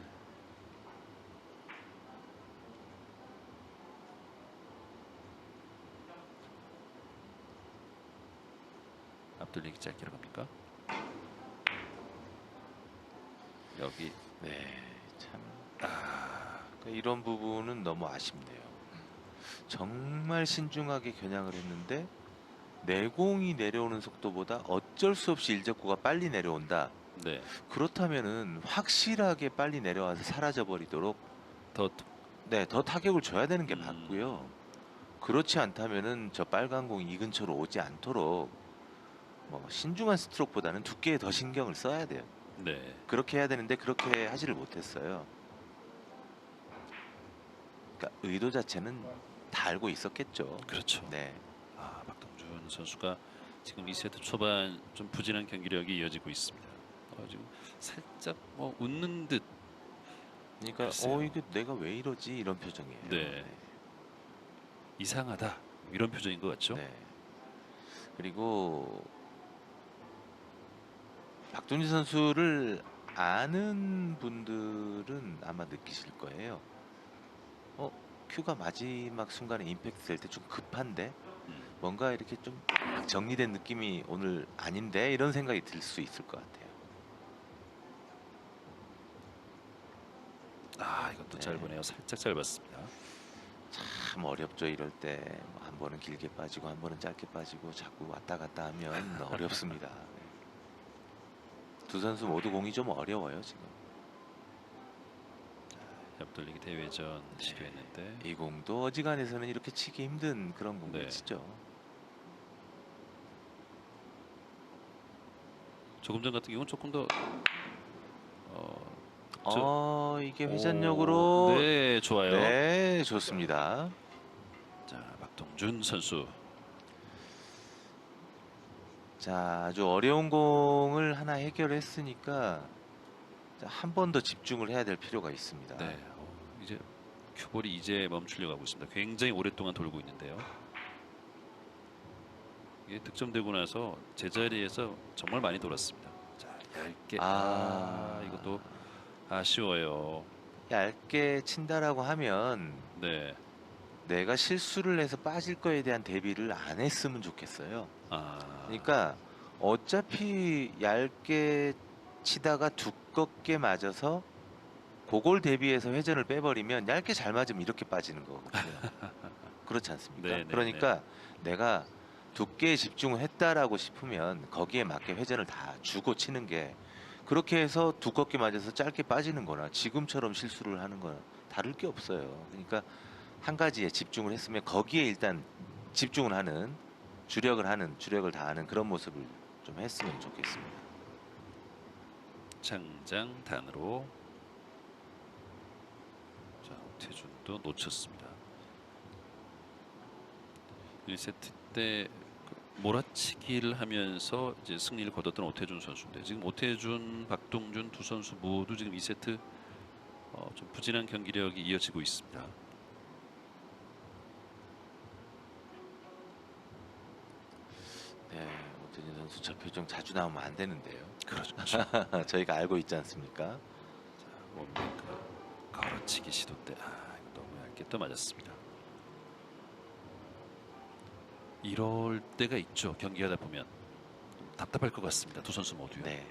옆돌리기 짧게 갑니까? 여기 네, 참 그러니까 이런 부분은 너무 아쉽네요. 정말 신중하게 겨냥을 했는데 내공이 내려오는 속도보다 어쩔 수 없이 일적구가 빨리 내려온다. 네. 그렇다면은 확실하게 빨리 내려와서 사라져 버리도록 더 네, 더 타격을 줘야 되는 게 음. 맞고요. 그렇지 않다면은 저 빨간 공이 이 근처로 오지 않도록 뭐 신중한 스트로크보다는 두께에 더 신경을 써야 돼요. 네. 그렇게 해야 되는데 그렇게 하지를 못했어요. 그러니까 의도 자체는 다 알고 있었겠죠. 그렇죠. 네. 박동준 선수가 지금 2세트 초반 좀 부진한 경기력이 이어지고 있습니다. 지금 살짝 뭐 웃는 듯. 그러니까 글쎄요. 이게 내가 왜 이러지 이런 표정이에요. 네. 이상하다 이런 표정인 것 같죠? 네. 그리고 박동준 선수를 아는 분들은 아마 느끼실 거예요. 큐가 마지막 순간에 임팩트 될 때 좀 급한데 뭔가 이렇게 좀 정리된 느낌이 오늘 아닌데 이런 생각이 들 수 있을 것 같아요. 이것도 네. 짧으네요. 살짝 짧았습니다. 참 어렵죠. 이럴 때 한 번은 길게 빠지고 한 번은 짧게 빠지고 자꾸 왔다 갔다 하면 어렵습니다. 네. 두 선수 모두 공이 좀 어려워요 지금. 옆돌리기 대회전 시도했는데 이 공도 어지간해서는 이렇게 치기 힘든 그런 공을 네. 치죠. 조금 전 같은 경우는 조금 더 이게 회전력으로 네, 좋아요. 네, 좋습니다. 자, 박동준 선수. 자, 아주 어려운 공을 하나 해결했으니까 한 번 더 집중을 해야 될 필요가 있습니다. 네, 이제 큐볼이 이제 멈추려고 하고 있습니다. 굉장히 오랫동안 돌고 있는데요. 이게 득점되고 나서 제자리에서 정말 많이 돌았습니다. 자, 얇게. 이것도 아쉬워요. 얇게 친다라고 하면 네. 내가 실수를 해서 빠질 거에 대한 대비를 안 했으면 좋겠어요. 그러니까 어차피 얇게 치다가 두껍게 맞아서 그걸 대비해서 회전을 빼버리면 얇게 잘 맞으면 이렇게 빠지는 거거든요. 그렇지 않습니까? 네, 네, 그러니까 내가 두께에 집중을 했다라고 싶으면 거기에 맞게 회전을 다 주고 치는 게, 그렇게 해서 두껍게 맞아서 짧게 빠지는 거나 지금처럼 실수를 하는 거나 다를 게 없어요. 그러니까 한 가지에 집중을 했으면 거기에 일단 집중을 하는, 주력을 다하는 그런 모습을 좀 했으면 좋겠습니다. 장장단으로. 자, 오태준도 놓쳤습니다. 1세트 때 몰아치기를 하면서 이제 승리를 거뒀던 오태준 선수인데, 지금 오태준, 박동준 두 선수 모두 지금 2세트 좀 부진한 경기력이 이어지고 있습니다. 네, 오태진 선수 저 표정 자주 나오면 안 되는데요. 그렇죠. 저희가 알고 있지 않습니까? 원뱅크 걸어치기 시도 때 이거 너무 얇게 또 맞았습니다. 이럴 때가 있죠. 경기하다 보면 답답할 것 같습니다. 두 선수 모두요. 네.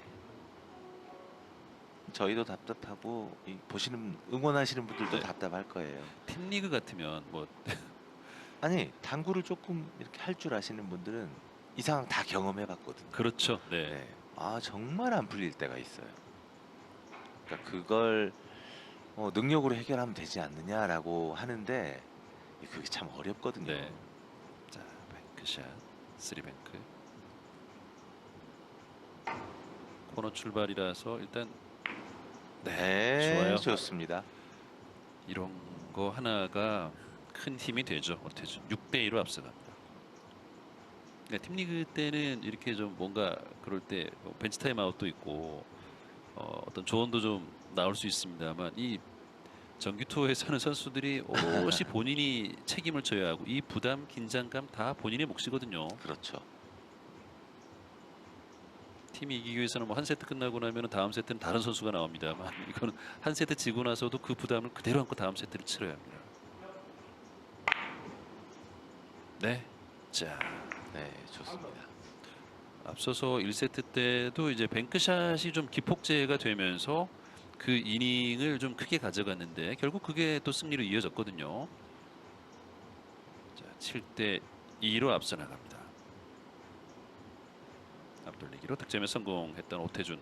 저희도 답답하고 보시는 응원하시는 분들도 네. 답답할 거예요. 팀 리그 같으면 뭐 아니, 당구를 조금 이렇게 할 줄 아시는 분들은 이 상황 다 경험해 봤거든요. 그렇죠. 네. 네. 정말 안 풀릴 때가 있어요. 그러니까 그걸 능력으로 해결하면 되지 않느냐라고 하는데 그게 참 어렵거든요. 네. 자, 뱅크샷, 3뱅크. 코너 출발이라서 일단 네, 좋아요. 좋습니다. 이런 거 하나가 큰 힘이 되죠. 오태준 6대2로 앞서갑니다. 네, 팀리그 때는 이렇게 좀 뭔가 그럴 때 벤치 타임아웃도 있고 어떤 조언도 좀 나올 수 있습니다만, 이 정규 투어에서는 선수들이 오롯이 본인이 책임을 져야 하고 이 부담, 긴장감 다 본인의 몫이거든요. 그렇죠. 팀이 이기기 위해서는 뭐 한 세트 끝나고 나면 다음 세트는 다른 선수가 나옵니다만, 이거는 한 세트 지고 나서도 그 부담을 그대로 안고 다음 세트를 치러야 합니다. 네, 자, 네, 좋습니다. 앞서서 1세트 때도 이제 뱅크샷이 좀 기폭제가 되면서 그 이닝을 좀 크게 가져갔는데 결국 그게 또 승리로 이어졌거든요. 자, 7대 2로 앞서 나갑니다. 앞돌리기로 득점에 성공했던 오태준.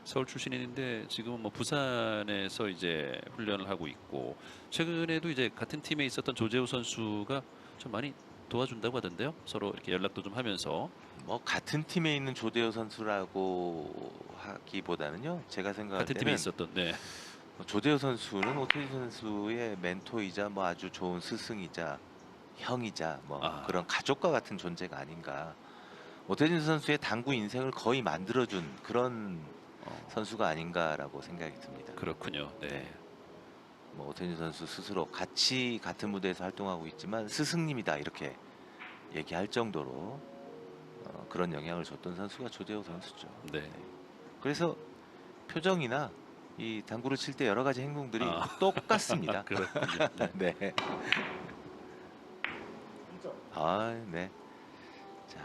서울 출신인데 지금은 뭐 부산에서 이제 훈련을 하고 있고 최근에도 이제 같은 팀에 있었던 조재호 선수가 좀 많이 도와준다고 하던데요. 서로 이렇게 연락도 좀 하면서. 뭐 같은 팀에 있는 조대호 선수라고 하기보다는요. 제가 생각할 같은 팀에 때는 있었던. 네. 조대호 선수는 오태준 선수의 멘토이자 뭐 아주 좋은 스승이자 형이자 뭐 아, 그런 가족과 같은 존재가 아닌가. 오태준 선수의 당구 인생을 거의 만들어준 그런 어, 선수가 아닌가라고 생각이 듭니다. 그렇군요. 네. 네. 뭐 오태준 선수 스스로 같이 같은 무대에서 활동하고 있지만 스승님이다 이렇게 얘기할 정도로 그런 영향을 줬던 선수가 조대호 선수죠. 네. 네. 그래서 표정이나 이 당구를 칠 때 여러 가지 행동들이 아, 똑같습니다. 그렇군요. 네. 네. 아, 네. 자,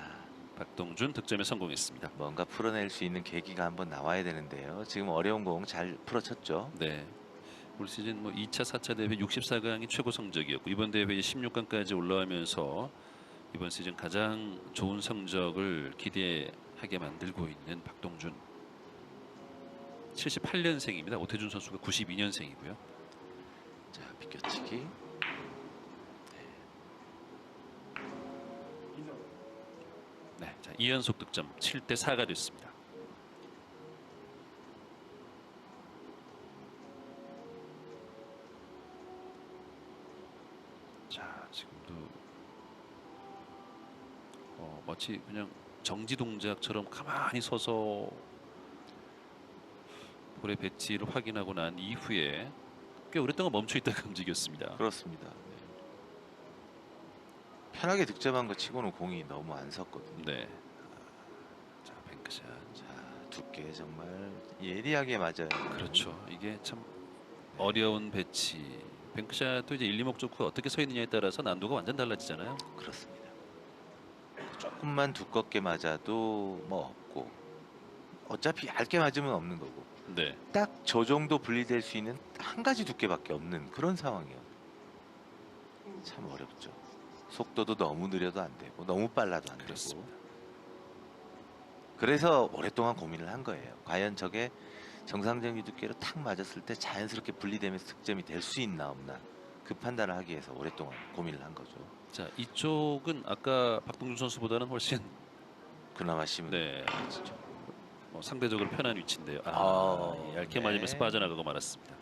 박동준 득점에 성공했습니다. 뭔가 풀어낼 수 있는 계기가 한번 나와야 되는데요. 지금 어려운 공 잘 풀어쳤죠. 네. 올 시즌 뭐 2차, 4차 대회 64강이 최고 성적이었고 이번 대회에 16강까지 올라오면서 이번 시즌 가장 좋은 성적을 기대하게 만들고 있는 박동준. 78년생입니다. 오태준 선수가 92년생이고요. 자, 비껴치기. 네, 자, 2연속 득점 7대 4가 됐습니다. 자, 지금도 마치 그냥 정지 동작처럼 가만히 서서 볼의 배치를 확인하고 난 이후에 꽤 오랫동안 멈춰 있다가 움직였습니다. 그렇습니다. 네. 편하게 득점한 것 치고는 공이 너무 안 섰거든요. 네. 자, 뱅크샷. 자, 두께 정말 예리하게 맞아요. 그렇죠. 이게 참 어려운 배치. 뱅크샷도 이제 1, 2목 좋고 어떻게 서 있느냐에 따라서 난도가 완전 달라지잖아요. 그렇습니다. 조금만 두껍게 맞아도 뭐 없고 어차피 얇게 맞으면 없는 거고 네. 딱 저 정도 분리될 수 있는 한 가지 두께밖에 없는 그런 상황이에요. 참 어렵죠. 속도도 너무 느려도 안 되고 너무 빨라도 안 그렇습니다. 되고 그래서 오랫동안 고민을 한 거예요. 과연 저게 정상적인 두께로 탁 맞았을 때 자연스럽게 분리되면서 득점이 될 수 있나 없나 그 판단을 하기 위해서 오랫동안 고민을 한 거죠. 자, 이쪽은 아까 박동준 선수보다는 훨씬 그나마 심은 네. 진짜. 상대적으로 편한 위치인데요. 얇게 네. 맞으면서 빠져나가고 말았습니다.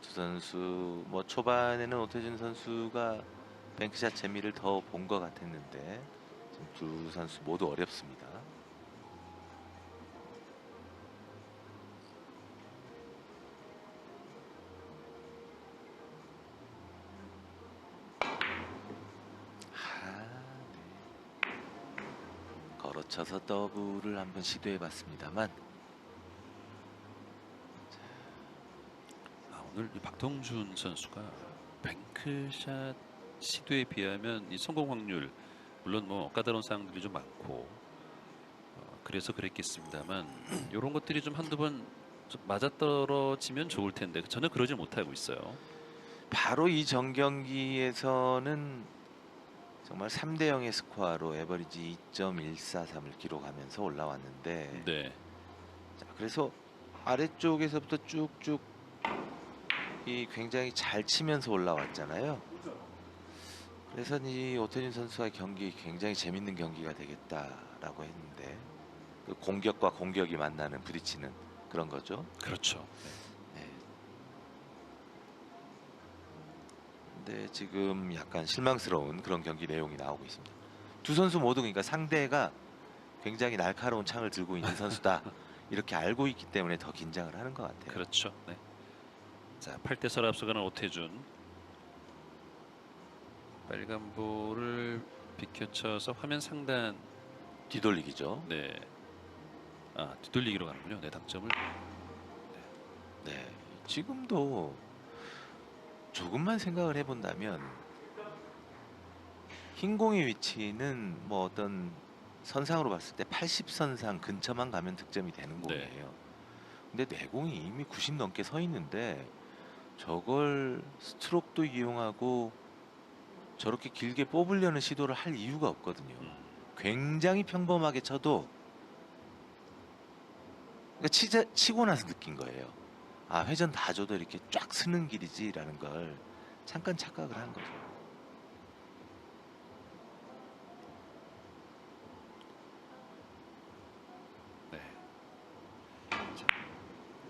두 선수 뭐 초반에는 오태준 선수가 뱅크샷 재미를 더 본 것 같았는데 지금 두 선수 모두 어렵습니다. 네. 걸어쳐서 더블을 한번 시도해봤습니다만 오늘 이 박동준 선수가 뱅크샷 시도에 비하면 이 성공 확률 물론 뭐 까다로운 사항들이 좀 많고 그래서 그랬겠습니다만 이런 것들이 좀 한두 번 좀 맞아떨어지면 좋을 텐데 전혀 그러지 못하고 있어요. 바로 이 전경기에서는 정말 3대 0의 스코어로 에버리지 2.143을 기록하면서 올라왔는데 네. 자, 그래서 아래쪽에서부터 쭉쭉 이 굉장히 잘 치면서 올라왔잖아요. 그래서 이 오태준 선수와의 경기 굉장히 재밌는 경기가 되겠다라고 했는데 그 공격과 공격이 만나는 부딪히는 그런 거죠. 그렇죠. 네. 근데 지금 약간 실망스러운 그런 경기 내용이 나오고 있습니다. 두 선수 모두 그러니까 상대가 굉장히 날카로운 창을 들고 있는 선수다 이렇게 알고 있기 때문에 더 긴장을 하는 것 같아요. 그렇죠. 네. 자, 8대 4로 앞서가는 오태준. 빨간 볼을 비켜쳐서 화면 상단 뒤돌리기죠. 네. 뒤돌리기로 가는군요. 네, 당점을. 네, 지금도 조금만 생각을 해본다면 흰 공의 위치는 뭐 어떤 선상으로 봤을 때 80선상 근처만 가면 득점이 되는 네. 공이에요. 근데 내 공이 이미 90 넘게 서 있는데 저걸 스트로크도 이용하고 저렇게 길게 뽑으려는 시도를 할 이유가 없거든요. 굉장히 평범하게 쳐도 그러니까 치고 나서 느낀 거예요. 아, 회전 다 줘도 이렇게 쫙 쓰는 길이지라는 걸 잠깐 착각을 한 거죠. 네.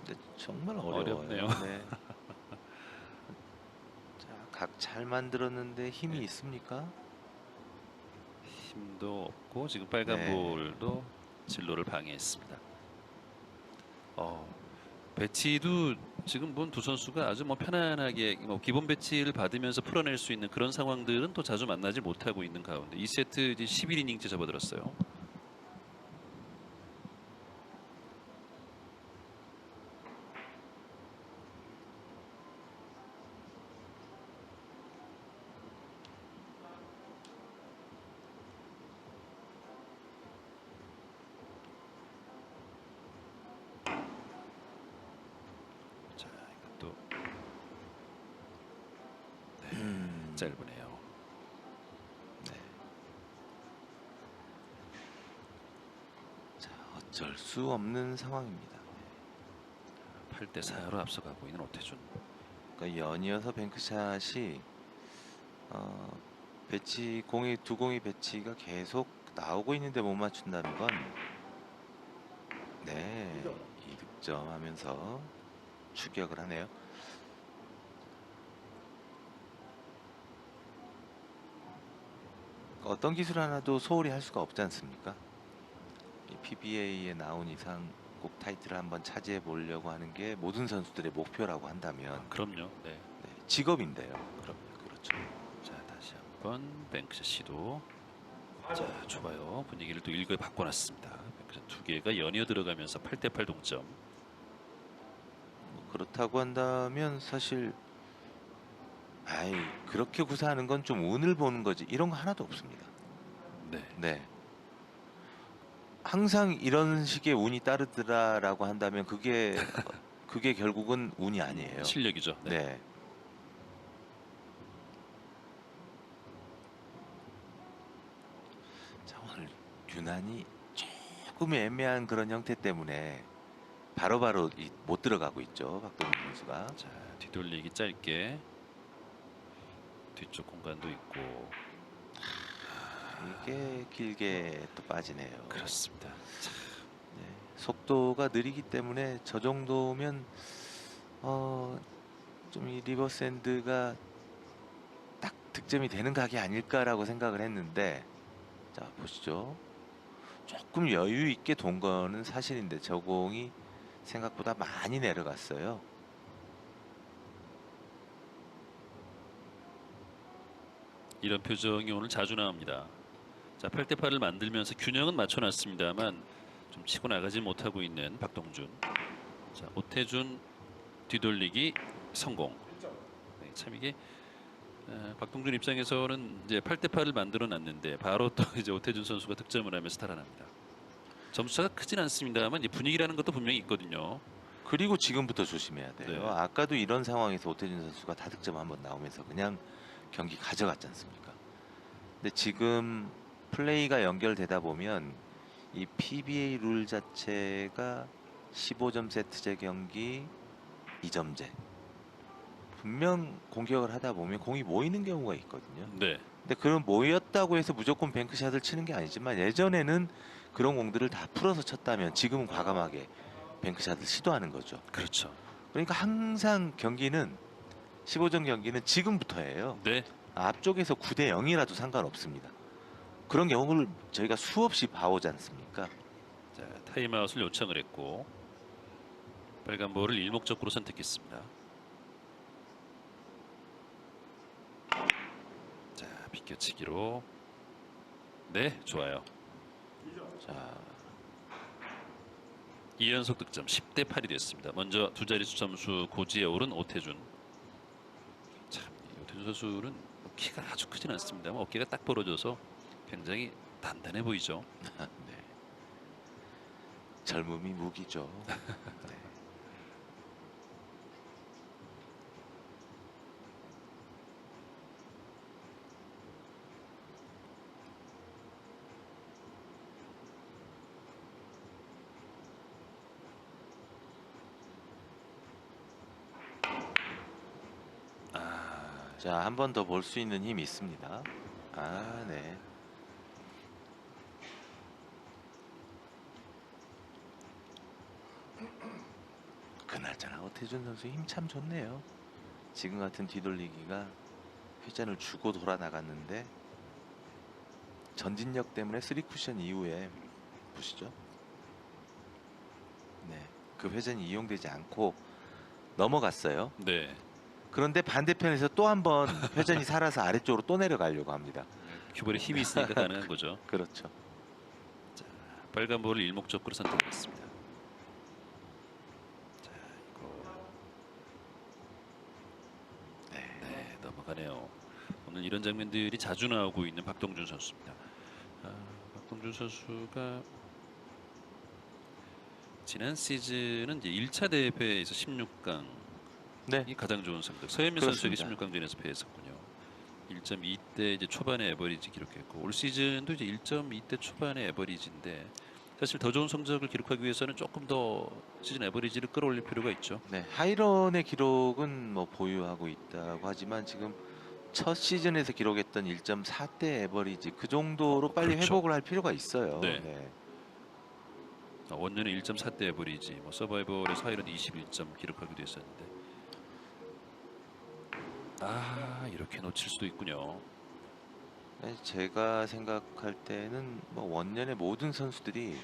근데 정말 어려워요. 어렵네요. 네. 자, 각 잘 만들었는데 힘이 네. 있습니까? 힘도 없고 지금 빨간 네. 볼도 진로를 방해했습니다. 배치도 지금 본 두 선수가 아주 뭐 편안하게 뭐 기본 배치를 받으면서 풀어낼 수 있는 그런 상황들은 또 자주 만나지 못하고 있는 가운데 2세트 이제 11이닝째 접어들었어요. 자, 이것도 짧으네요. 네. 자, 어쩔 수 없는 상황입니다. 8대 4로 앞서가고 있는 오태준. 그러니까 연이어서 뱅크샷이 배치 공이 두 공이 배치가 계속 나오고 있는데 못 맞춘다는 건 네, 이득점 하면서 추격을 하네요. 어떤 기술 하나도 소홀히 할 수가 없지 않습니까? 이 PBA에 나온 이상 꼭 타이틀을 한번 차지해 보려고 하는 게 모든 선수들의 목표라고 한다면 그럼요. 네. 네, 직업인데요. 그럼요. 그렇죠. 자, 다시 한번 뱅크샷 시도. 자, 좋아요. 분위기를 또 일거에 바꿔놨습니다. 뱅크샷 두 개가 연이어 들어가면서 8대 8 동점. 그렇다고 한다면 사실 그렇게 구사하는 건 좀 운을 보는 거지 이런 거 하나도 없습니다. 네. 네. 항상 이런 식의 운이 따르더라라고 한다면 그게 결국은 운이 아니에요. 실력이죠. 네. 네. 자, 오늘 유난히 조금 애매한 그런 형태 때문에 바로바로 못 들어가고 있죠, 박동민 선수가. 자, 뒤돌리기 짧게. 뒤쪽 공간도 있고. 이게 길게 또 빠지네요. 그렇습니다. 네, 속도가 느리기 때문에 저 정도면 좀 이 리버스핸드가 딱 득점이 되는 각이 아닐까라고 생각을 했는데, 자 보시죠. 조금 여유 있게 돈 거는 사실인데 저 공이 생각보다 많이 내려갔어요. 이런 표정이 오늘 자주 나옵니다. 자, 8대 8을 만들면서 균형은 맞춰놨습니다만 좀 치고 나가지 못하고 있는 박동준. 자, 오태준 뒤돌리기 성공. 네, 참 이게 박동준 입장에서는 이제 8대 8을 만들어 놨는데 바로 또 이제 오태준 선수가 득점을 하면서 달아납니다. 점수차가 크진 않습니다만 이 분위기라는 것도 분명히 있거든요. 그리고 지금부터 조심해야 돼요. 네. 아까도 이런 상황에서 오태준 선수가 다득점 한번 나오면서 그냥 경기 가져갔지 않습니까? 근데 지금 플레이가 연결되다 보면 이 PBA 룰 자체가 15점 세트제 경기 2점제, 분명 공격을 하다 보면 공이 모이는 경우가 있거든요. 네. 근데 그런 모였다고 해서 무조건 뱅크샷을 치는 게 아니지만 예전에는 그런 공들을 다 풀어서 쳤다면 지금은 과감하게 뱅크샷을 시도하는 거죠. 그렇죠. 그러니까 항상 경기는 15점 경기는 지금부터예요. 네. 앞쪽에서 9대 0이라도 상관없습니다. 그런 경우를 저희가 수없이 봐오지 않습니까? 자, 타임아웃을 요청을 했고 빨간 볼을 일목적으로 선택했습니다. 자, 비껴치기로. 네, 좋아요. 자, 2연속 득점 10대 8이 됐습니다. 먼저 두 자릿수 점수 고지에 오른 오태준. 참, 이 오태준 선수는 키가 아주 크진 않습니다만 어깨가 딱 벌어져서 굉장히 단단해 보이죠. 네. 젊음이 무기죠. 네. 아, 자, 한 번 더 볼 수 있는 힘이 있습니다. 아, 네. 그나저나 오태준 선수 힘 참 좋네요. 지금 같은 뒤돌리기가 회전을 주고 돌아 나갔는데 전진력 때문에 3쿠션 이후에 보시죠. 네, 그 회전이 이용되지 않고 넘어갔어요. 네. 그런데 반대편에서 또 한 번 회전이 살아서 아래쪽으로 또 내려가려고 합니다. 큐볼에 힘이 있으니까 가능한 거죠. 그렇죠. 빨간 볼을 일목적으로 선택했습니다. 자, 이거 네, 넘어가네요. 오늘 이런 장면들이 자주 나오고 있는 박동준 선수입니다. 박동준 선수가 지난 시즌은 이제 1차 대회에서 16강이 네, 가장 좋은 성적. 서현민 선수에게 그렇습니다. 16강전에서 패했었군요. 1.2대 이제 초반에 에버리지 기록했고 올 시즌도 이제 1.2대 초반의 에버리지인데 사실 더 좋은 성적을 기록하기 위해서는 조금 더 시즌 에버리지를 끌어올릴 필요가 있죠. 네, 하이런의 기록은 뭐 보유하고 있다고 하지만 지금 첫 시즌에서 기록했던 1.4대 에버리지 그 정도로 빨리 그렇죠. 회복을 할 필요가 있어요. 네. 네. 원년은 1.4대 에버리지, 뭐 서바이벌에서 하이런 21점 기록하기도 했었는데 이렇게 놓칠 수도 있군요. 네, 제가 생각할 때는 뭐 원년의 모든 선수들이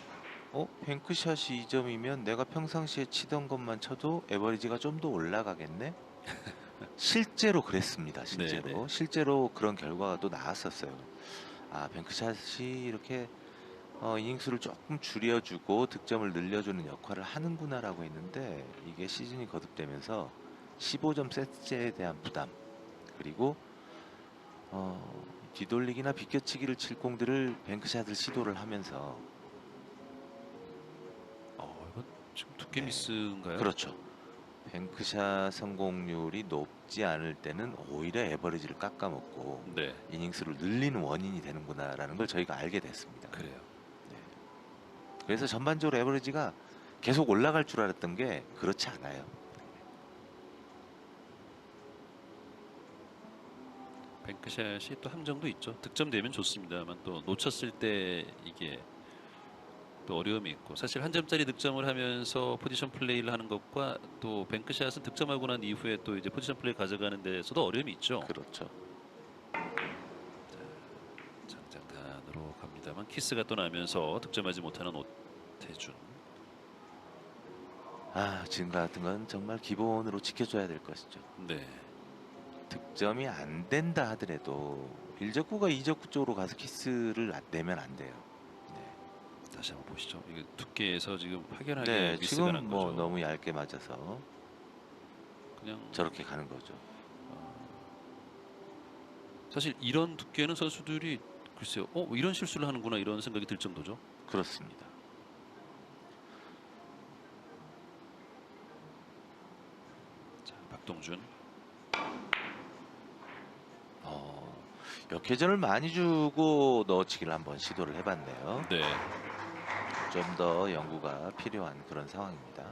뱅크샷이 2점이면 내가 평상시에 치던 것만 쳐도 에버리지가 좀 더 올라가겠네? 실제로 그랬습니다. 실제로. 네네. 실제로 그런 결과가 또 나왔었어요. 아, 뱅크샷이 이렇게 이닝수를 조금 줄여주고 득점을 늘려주는 역할을 하는구나라고 했는데 이게 시즌이 거듭되면서 15점 세트제에 대한 부담 그리고 뒤돌리기나 비껴치기를 칠 공들을 뱅크샷을 시도를 하면서 이건 지금 두께 네, 미스인가요? 그렇죠. 뱅크샷 성공률이 높지 않을 때는 오히려 에버리지를 깎아먹고 네, 이닝수를 늘리는 원인이 되는구나라는 걸 저희가 알게 됐습니다. 그래요. 네. 그래서 전반적으로 에버리지가 계속 올라갈 줄 알았던 게 그렇지 않아요. 뱅크샷이 또 함정도 있죠. 득점되면 좋습니다만 또 놓쳤을 때 이게 또 어려움이 있고 사실 한 점짜리 득점을 하면서 포지션 플레이를 하는 것과 또 뱅크샷은 득점하고 난 이후에 또 이제 포지션 플레이 가져가는 데서도 어려움이 있죠. 그렇죠. 장장단으로 갑니다만 키스가 또 나면서 득점하지 못하는 오태준. 지금 같은 건 정말 기본으로 지켜줘야 될 것이죠. 네, 득점이 안 된다 하더라도 1적구가 2적구 쪽으로 가서 키스를 내면 안 돼요. 네, 다시 한번 보시죠. 이게 두께에서 지금 확연하게 네, 미스가 지금 난 뭐 거죠. 너무 얇게 맞아서 그냥 저렇게 가는 거죠. 사실 이런 두께는 선수들이 글쎄요, 이런 실수를 하는구나 이런 생각이 들 정도죠. 그렇습니다. 자, 박동준. 역회전을 많이 주고 넣어치기를 한번 시도를 해봤네요. 네, 좀 더 연구가 필요한 그런 상황입니다.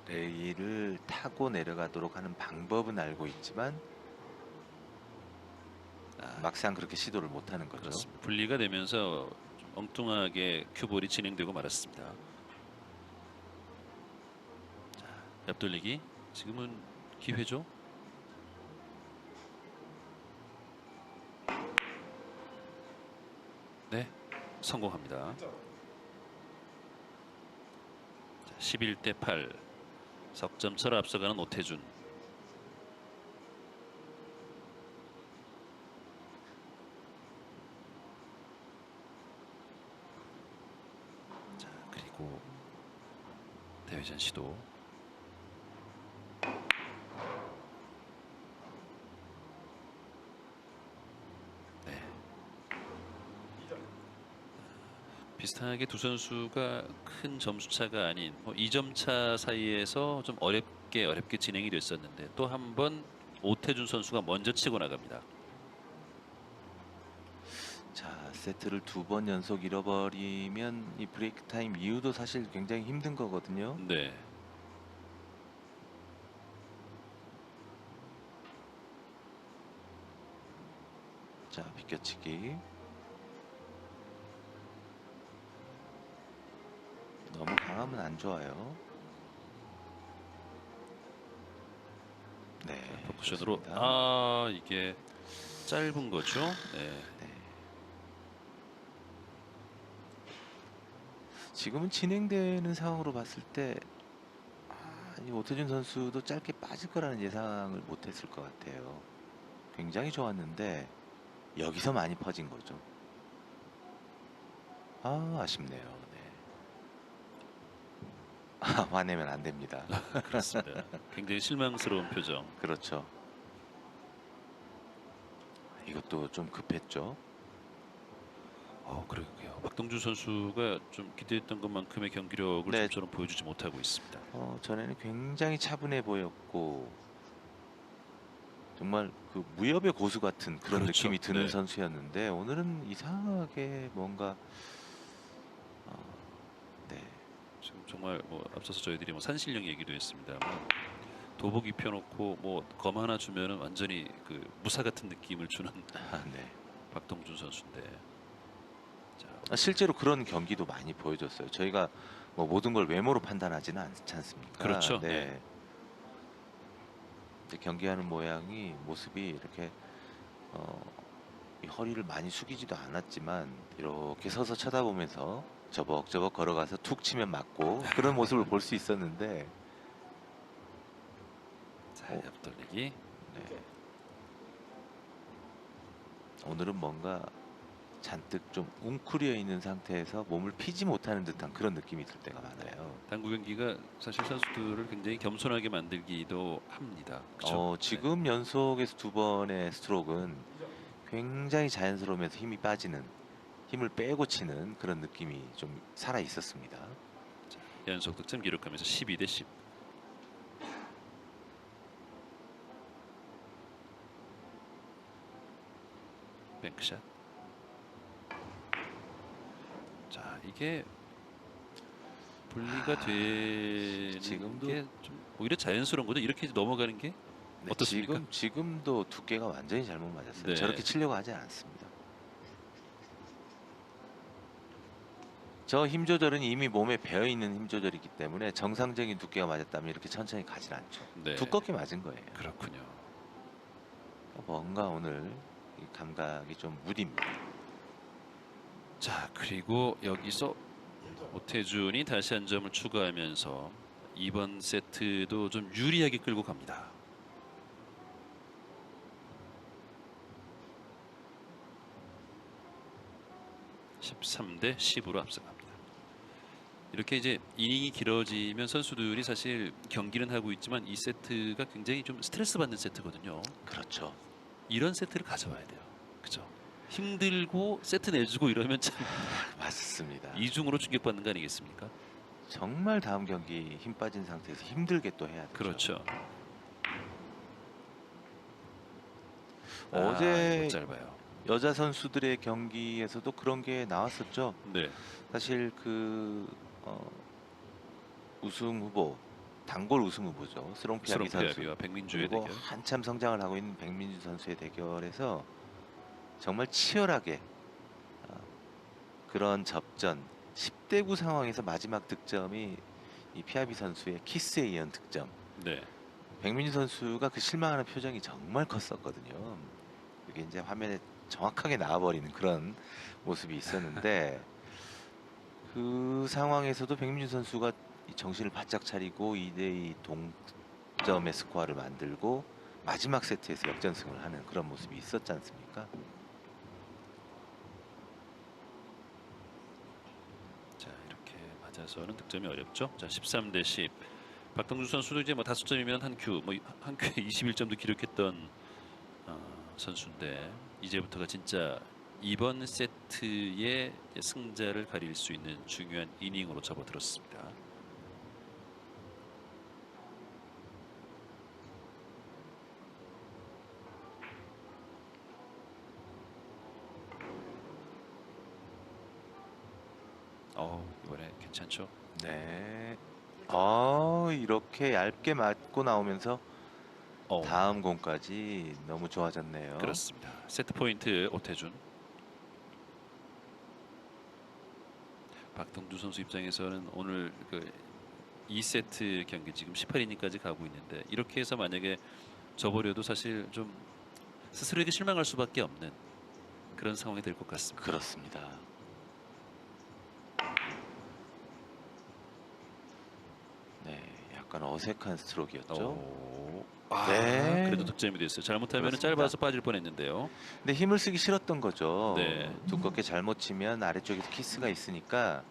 레일을 타고 내려가도록 하는 방법은 알고 있지만 막상 그렇게 시도를 못하는 거죠. 그렇습니다. 분리가 되면서 좀 엉뚱하게 큐볼이 진행되고 말았습니다. 자, 옆돌리기. 지금은 기회죠. 네, 성공합니다. 자, 11대 8. 석점차로 앞서가는 오태준. 자, 그리고 대회전 시도. 비슷하게 두 선수가 큰 점수 차가 아닌 뭐 2점 차 사이에서 좀 어렵게 진행이 됐었는데 또 한 번 오태준 선수가 먼저 치고 나갑니다. 자, 세트를 2번 연속 잃어버리면 이 브레이크 타임 이후도 사실 굉장히 힘든 거거든요. 네. 자, 비껴치기. 너무 강하면 안 좋아요. 네, 포쿠션으로 좋습니다. 이게 짧은 거죠. 네. 네. 지금은 진행되는 상황으로 봤을 때 이 오태준 선수도 짧게 빠질 거라는 예상을 못했을 것 같아요. 굉장히 좋았는데 여기서 많이 퍼진 거죠. 아쉽네요. 네. 화내면 안 됩니다. 그렇습니다. 굉장히 실망스러운 표정. 그렇죠. 이것도 좀 급했죠. 그러게요. 박동준 선수가 좀 기대했던 것만큼의 경기력을 네. 좀처럼 보여주지 못하고 있습니다. 전에는 굉장히 차분해 보였고 정말 그 무협의 고수 같은 그런 그렇죠. 느낌이 드는 네. 선수였는데 오늘은 이상하게 뭔가 네. 지금 정말 뭐 앞서서 저희들이 뭐 산신령 얘기도 했습니다. 뭐 도복 입혀놓고 뭐 검 하나 주면은 완전히 그 무사 같은 느낌을 주는 네. 박동준 선수인데. 자, 실제로 그런 경기도 많이 보여줬어요. 저희가 뭐 모든 걸 외모로 판단하지는 않지 않습니까? 그렇죠. 네. 네. 근데 경기하는 모양이 모습이 이렇게 이 허리를 많이 숙이지도 않았지만 이렇게 서서 쳐다보면서 저벅저벅 걸어가서 툭 치면 맞고 그런 모습을 볼 수 있었는데 자, 옆돌리기. 네. 오늘은 뭔가 잔뜩 좀 웅크려 있는 상태에서 몸을 피지 못하는 듯한 그런 느낌이 들 때가 많아요. 당구 경기가 사실 선수들을 굉장히 겸손하게 만들기도 합니다. 그렇죠? 지금 연속에서 2번의 스트로크는 굉장히 자연스러우면서 힘이 빠지는, 힘을 빼고 치는 그런 느낌이 좀 살아 있었습니다. 네. 연속 득점 기록하면서 12대 10. 뱅크샷. 자, 이게 분리가 되는 지금도 게 좀 오히려 자연스러운 거죠. 이렇게 넘어가는 게 네, 어떻습니까? 지금도 두께가 완전히 잘못 맞았어요. 네. 저렇게 치려고 하지 않았습니다. 저 힘 조절은 이미 몸에 배어 있는 힘 조절이기 때문에 정상적인 두께가 맞았다면 이렇게 천천히 가진 않죠. 네. 두껍게 맞은 거예요. 그렇군요. 뭔가 오늘 이 감각이 좀 무딥니다. 자, 그리고 여기서 오태준이 다시 한 점을 추가하면서 이번 세트도 좀 유리하게 끌고 갑니다. (13대 10으로) 앞서갑니다. 이렇게 이제 이닝이 길어지면 선수들이 사실 경기는 하고 있지만 이 세트가 굉장히 좀 스트레스 받는 세트거든요. 그렇죠. 이런 세트를 가져와야 돼요. 그죠? 힘들고 세트 내주고 이러면 참 맞습니다. 이중으로 충격받는 거 아니겠습니까? 정말 다음 경기 힘 빠진 상태에서 힘들게 또 해야 되죠. 그렇죠. 어제 이거 짧아요. 여자 선수들의 경기에서도 그런 게 나왔었죠. 네. 사실 그 우승 후보, 단골 우승 후보죠. 스롱피아비 선수. 스롱피아비와 백민주의 그리고 대결. 한참 성장을 하고 있는 백민주 선수의 대결에서 정말 치열하게 그런 접전 10대 9 상황에서 마지막 득점이 이 피아비 선수의 키스에 이은 득점. 네. 백민주 선수가 그 실망하는 표정이 정말 컸었거든요. 이게 이제 화면에 정확하게 나와버리는 그런 모습이 있었는데 그 상황에서도 백민주 선수가 이 정신을 바짝 차리고 2대2 동점의 스코어를 만들고 마지막 세트에서 역전승을 하는 그런 모습이 있었지 않습니까? 자, 이렇게 맞아서는 득점이 어렵죠. 자, 13대 10. 박동준 선수도 이제 뭐 5점이면 한 큐, 뭐 한 큐에 21점도 기록했던 선수인데 이제부터가 진짜 이번 세트의 승자를 가릴 수 있는 중요한 이닝으로 접어들었습니다. 이번에 괜찮죠? 네. 이렇게 얇게 맞고 나오면서 다음 공까지 너무 좋아졌네요. 그렇습니다. 세트 포인트 오태준. 박동주 선수 입장에서는 오늘 그 2세트 경기 지금 18이닝까지 가고 있는데 이렇게 해서 만약에 져버려도 사실 좀 스스로에게 실망할 수밖에 없는 그런 상황이 될 것 같습니다. 그렇습니다. 네, 약간 어색한 스트로크였죠. 네. 그래도 득점이 됐어요. 잘못하면 그렇습니다. 짧아서 빠질 뻔했는데요. 근데 힘을 쓰기 싫었던 거죠. 네. 두껍게 잘못 치면 아래쪽에서 키스가 있으니까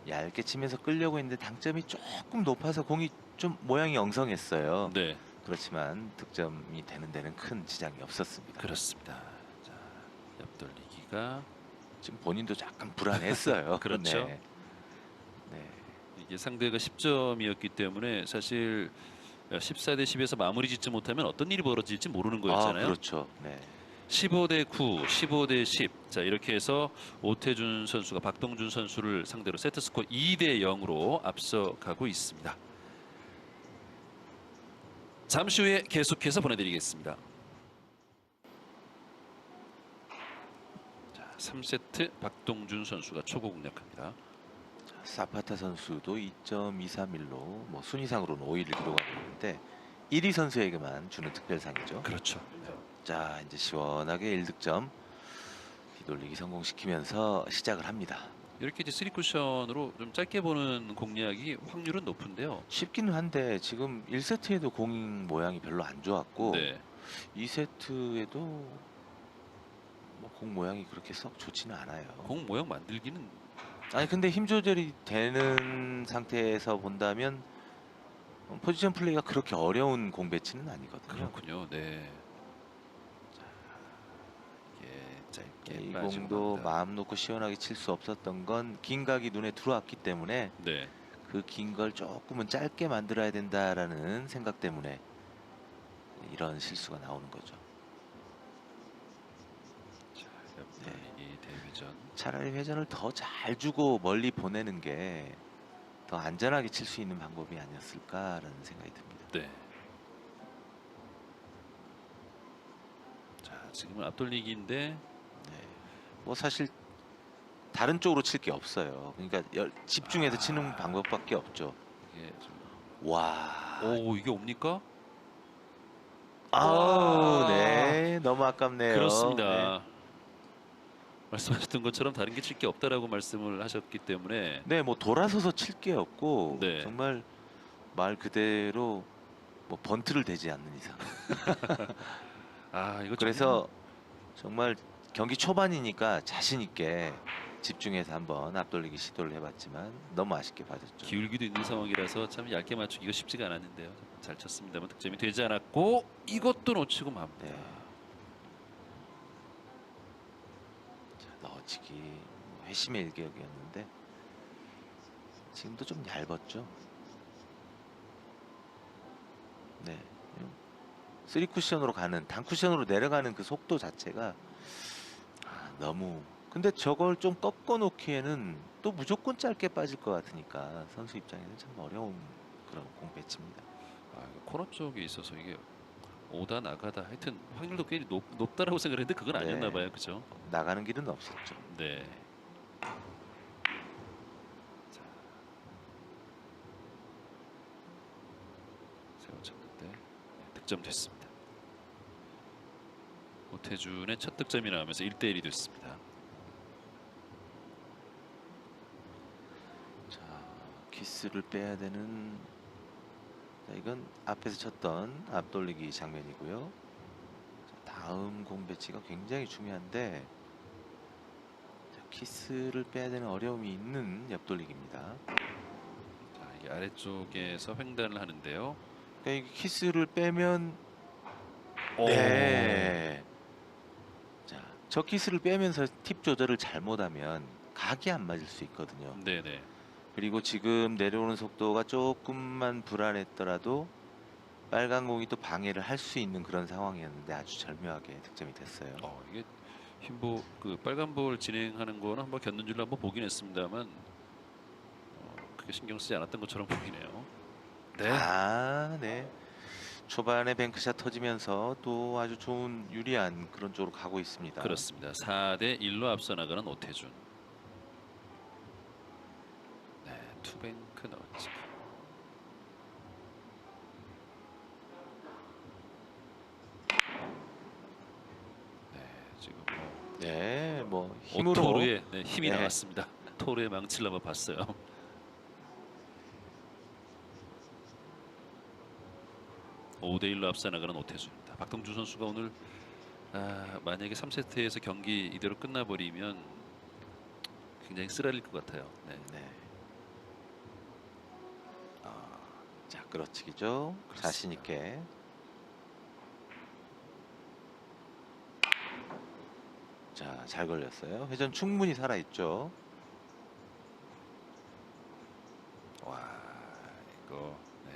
얇게 치면서 끌려고 했는데 당점이 조금 높아서 공이 좀 모양이 엉성했어요. 네, 그렇지만 득점이 되는 데는 큰 지장이 없었습니다. 그렇습니다. 자, 옆돌리기가 지금 본인도 약간 불안했어요. 그렇죠. 네. 네. 이게 상대가 10점이었기 때문에 사실 14 대 10에서 마무리 짓지 못하면 어떤 일이 벌어질지 모르는 거였잖아요. 그렇죠. 네. 15 대 9, 15 대 10. 자, 이렇게 해서 오태준 선수가 박동준 선수를 상대로 세트 스코어 2 대 0으로 앞서가고 있습니다. 잠시 후에 계속해서 보내드리겠습니다. 자, 3세트 박동준 선수가 초구 공략합니다. 사파타 선수도 2.231로 뭐 순위상으로는 5위를 기록하고 있는데 1위 선수에게만 주는 특별상이죠. 그렇죠. 자, 이제 시원하게 1득점 뒤돌리기 성공시키면서 시작을 합니다. 이렇게 이제 3쿠션으로 좀 짧게 보는 공략이 확률은 높은데요. 쉽기는 한데 지금 1세트에도 공 모양이 별로 안 좋았고 네. 2세트에도 뭐 공 모양이 그렇게 썩 좋지는 않아요. 공 모양 만들기는 아니 근데 힘 조절이 되는 상태에서 본다면 포지션 플레이가 그렇게 어려운 공 배치는 아니거든요. 그렇군요. 네. 자, 이게 짧게 이 빠지고 공도 맙니다. 마음 놓고 시원하게 칠 수 없었던 건 긴 각이 눈에 들어왔기 때문에 네. 그 긴 걸 조금은 짧게 만들어야 된다라는 생각 때문에 이런 실수가 나오는 거죠. 자, 옆돌리기 대회전. 차라리 회전을 더 잘 주고 멀리 보내는 게 더 안전하게 칠 수 있는 방법이 아니었을까라는 생각이 듭니다. 네. 자, 지금은 앞돌리기인데 네. 뭐 사실 다른 쪽으로 칠 게 없어요. 그러니까 집중해서 치는 방법밖에 없죠. 이게 좀... 와. 이게 옵니까? 아우, 네. 너무 아깝네요. 그렇습니다. 말씀하셨던 것처럼 다른 게 칠 게 없다라고 말씀을 하셨기 때문에 네, 뭐 돌아서서 칠 게 없고 네. 정말 말 그대로 뭐 번트를 대지 않는 이상. 이거 그래서 정말 경기 초반이니까 자신 있게 집중해서 한번 앞돌리기 시도를 해봤지만 너무 아쉽게 빠졌죠. 기울기도 있는 상황이라서 참 얇게 맞추기가 쉽지가 않았는데요. 잘 쳤습니다만 득점이 되지 않았고 이것도 놓치고 맙니다. 네. 자, 넣어치기 뭐 회심의 일격이었는데 지금도 좀 얇았죠. 네. 3쿠션으로 가는 단쿠션으로 내려가는 그 속도 자체가 너무, 근데 저걸 좀 꺾어 놓기에는 또 무조건 짧게 빠질 것 같으니까 선수 입장에는 참 어려운 그런 공 배치입니다. 코너 쪽에 있어서 이게 오다 나가다 하여튼 확률도 꽤 높다라고 생각했는데 그건 네. 아니었나 봐요. 그죠? 나가는 길은 없었죠. 네. 자. 세워쳤는데 득점됐습니다. 오태준의 첫 득점이 나오면서 1대 1이 됐습니다. 자, 키스를 빼야 되는, 자, 이건 앞에서 쳤던 앞돌리기 장면이고요. 자, 다음 공 배치가 굉장히 중요한데 자, 키스를 빼야 되는 어려움이 있는 옆돌리기입니다. 자, 이게 아래쪽에서 횡단을 하는데요. 그러니까 이 키스를 빼면 오. 네. 자, 저키스를 빼면서 팁 조절을 잘못하면 각이 안 맞을 수 있거든요. 네네. 그리고 지금 내려오는 속도가 조금만 불안했더라도 빨간 공이 또 방해를 할 수 있는 그런 상황이었는데 아주 절묘하게 득점이 됐어요. 이게 흰볼 그 빨간 볼 진행하는 거는 한번 견눈질로 한번 보긴 했습니다만 크게 신경 쓰지 않았던 것처럼 보이네요. 네. 아, 네. 초반에 뱅크샷 터지면서 또 아주 좋은 유리한 그런 쪽으로 가고 있습니다. 그렇습니다. 4대 1로 앞서 나가는 오태준. 네, 투뱅크 넣었지. 네, 지금 네, 뭐 힘으로 오토르의 네, 힘이 네. 나왔습니다. 토르의 망치를 한번 봤어요. (5대 1로) 앞서 나가는 오태준입니다. 박동준 선수가 오늘 만약에 3세트에서 경기 이대로 끝나버리면 굉장히 쓰라릴 것 같아요. 네. 네. 자, 끌어치기죠. 자신 있게. 자, 잘 걸렸어요. 회전 충분히 살아 있죠. 와, 이거 네,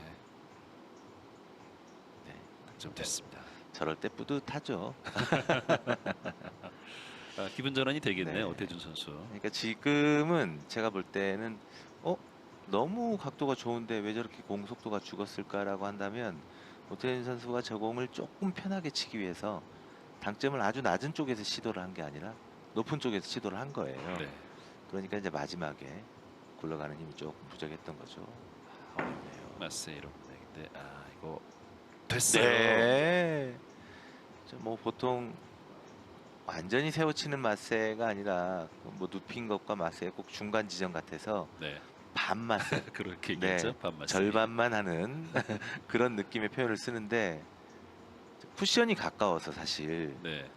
네. 득점됐습니다. 저럴 때 뿌듯하죠. 기분 전환이 되겠네요. 네. 오태준 선수. 그러니까 지금은 제가 볼 때는 너무 각도가 좋은데 왜 저렇게 공 속도가 죽었을까라고 한다면 오태준 선수가 저 공을 조금 편하게 치기 위해서 당점을 아주 낮은 쪽에서 시도를 한 게 아니라 높은 쪽에서 시도를 한 거예요. 네. 그러니까 이제 마지막에 굴러가는 힘이 조금 부족했던 거죠. 어렵네요. 마세이로 보내는데 이거 됐어요. 네. 뭐 보통 완전히 세워치는 마세가 아니라 뭐 눕힌 것과 마세의 꼭 중간 지점 같아서 네. 반 마세, 그렇게 네, 얘기했죠. 반 마세. 절반만 하는 그런 느낌의 표현을 쓰는데 쿠션이 가까워서 사실 네.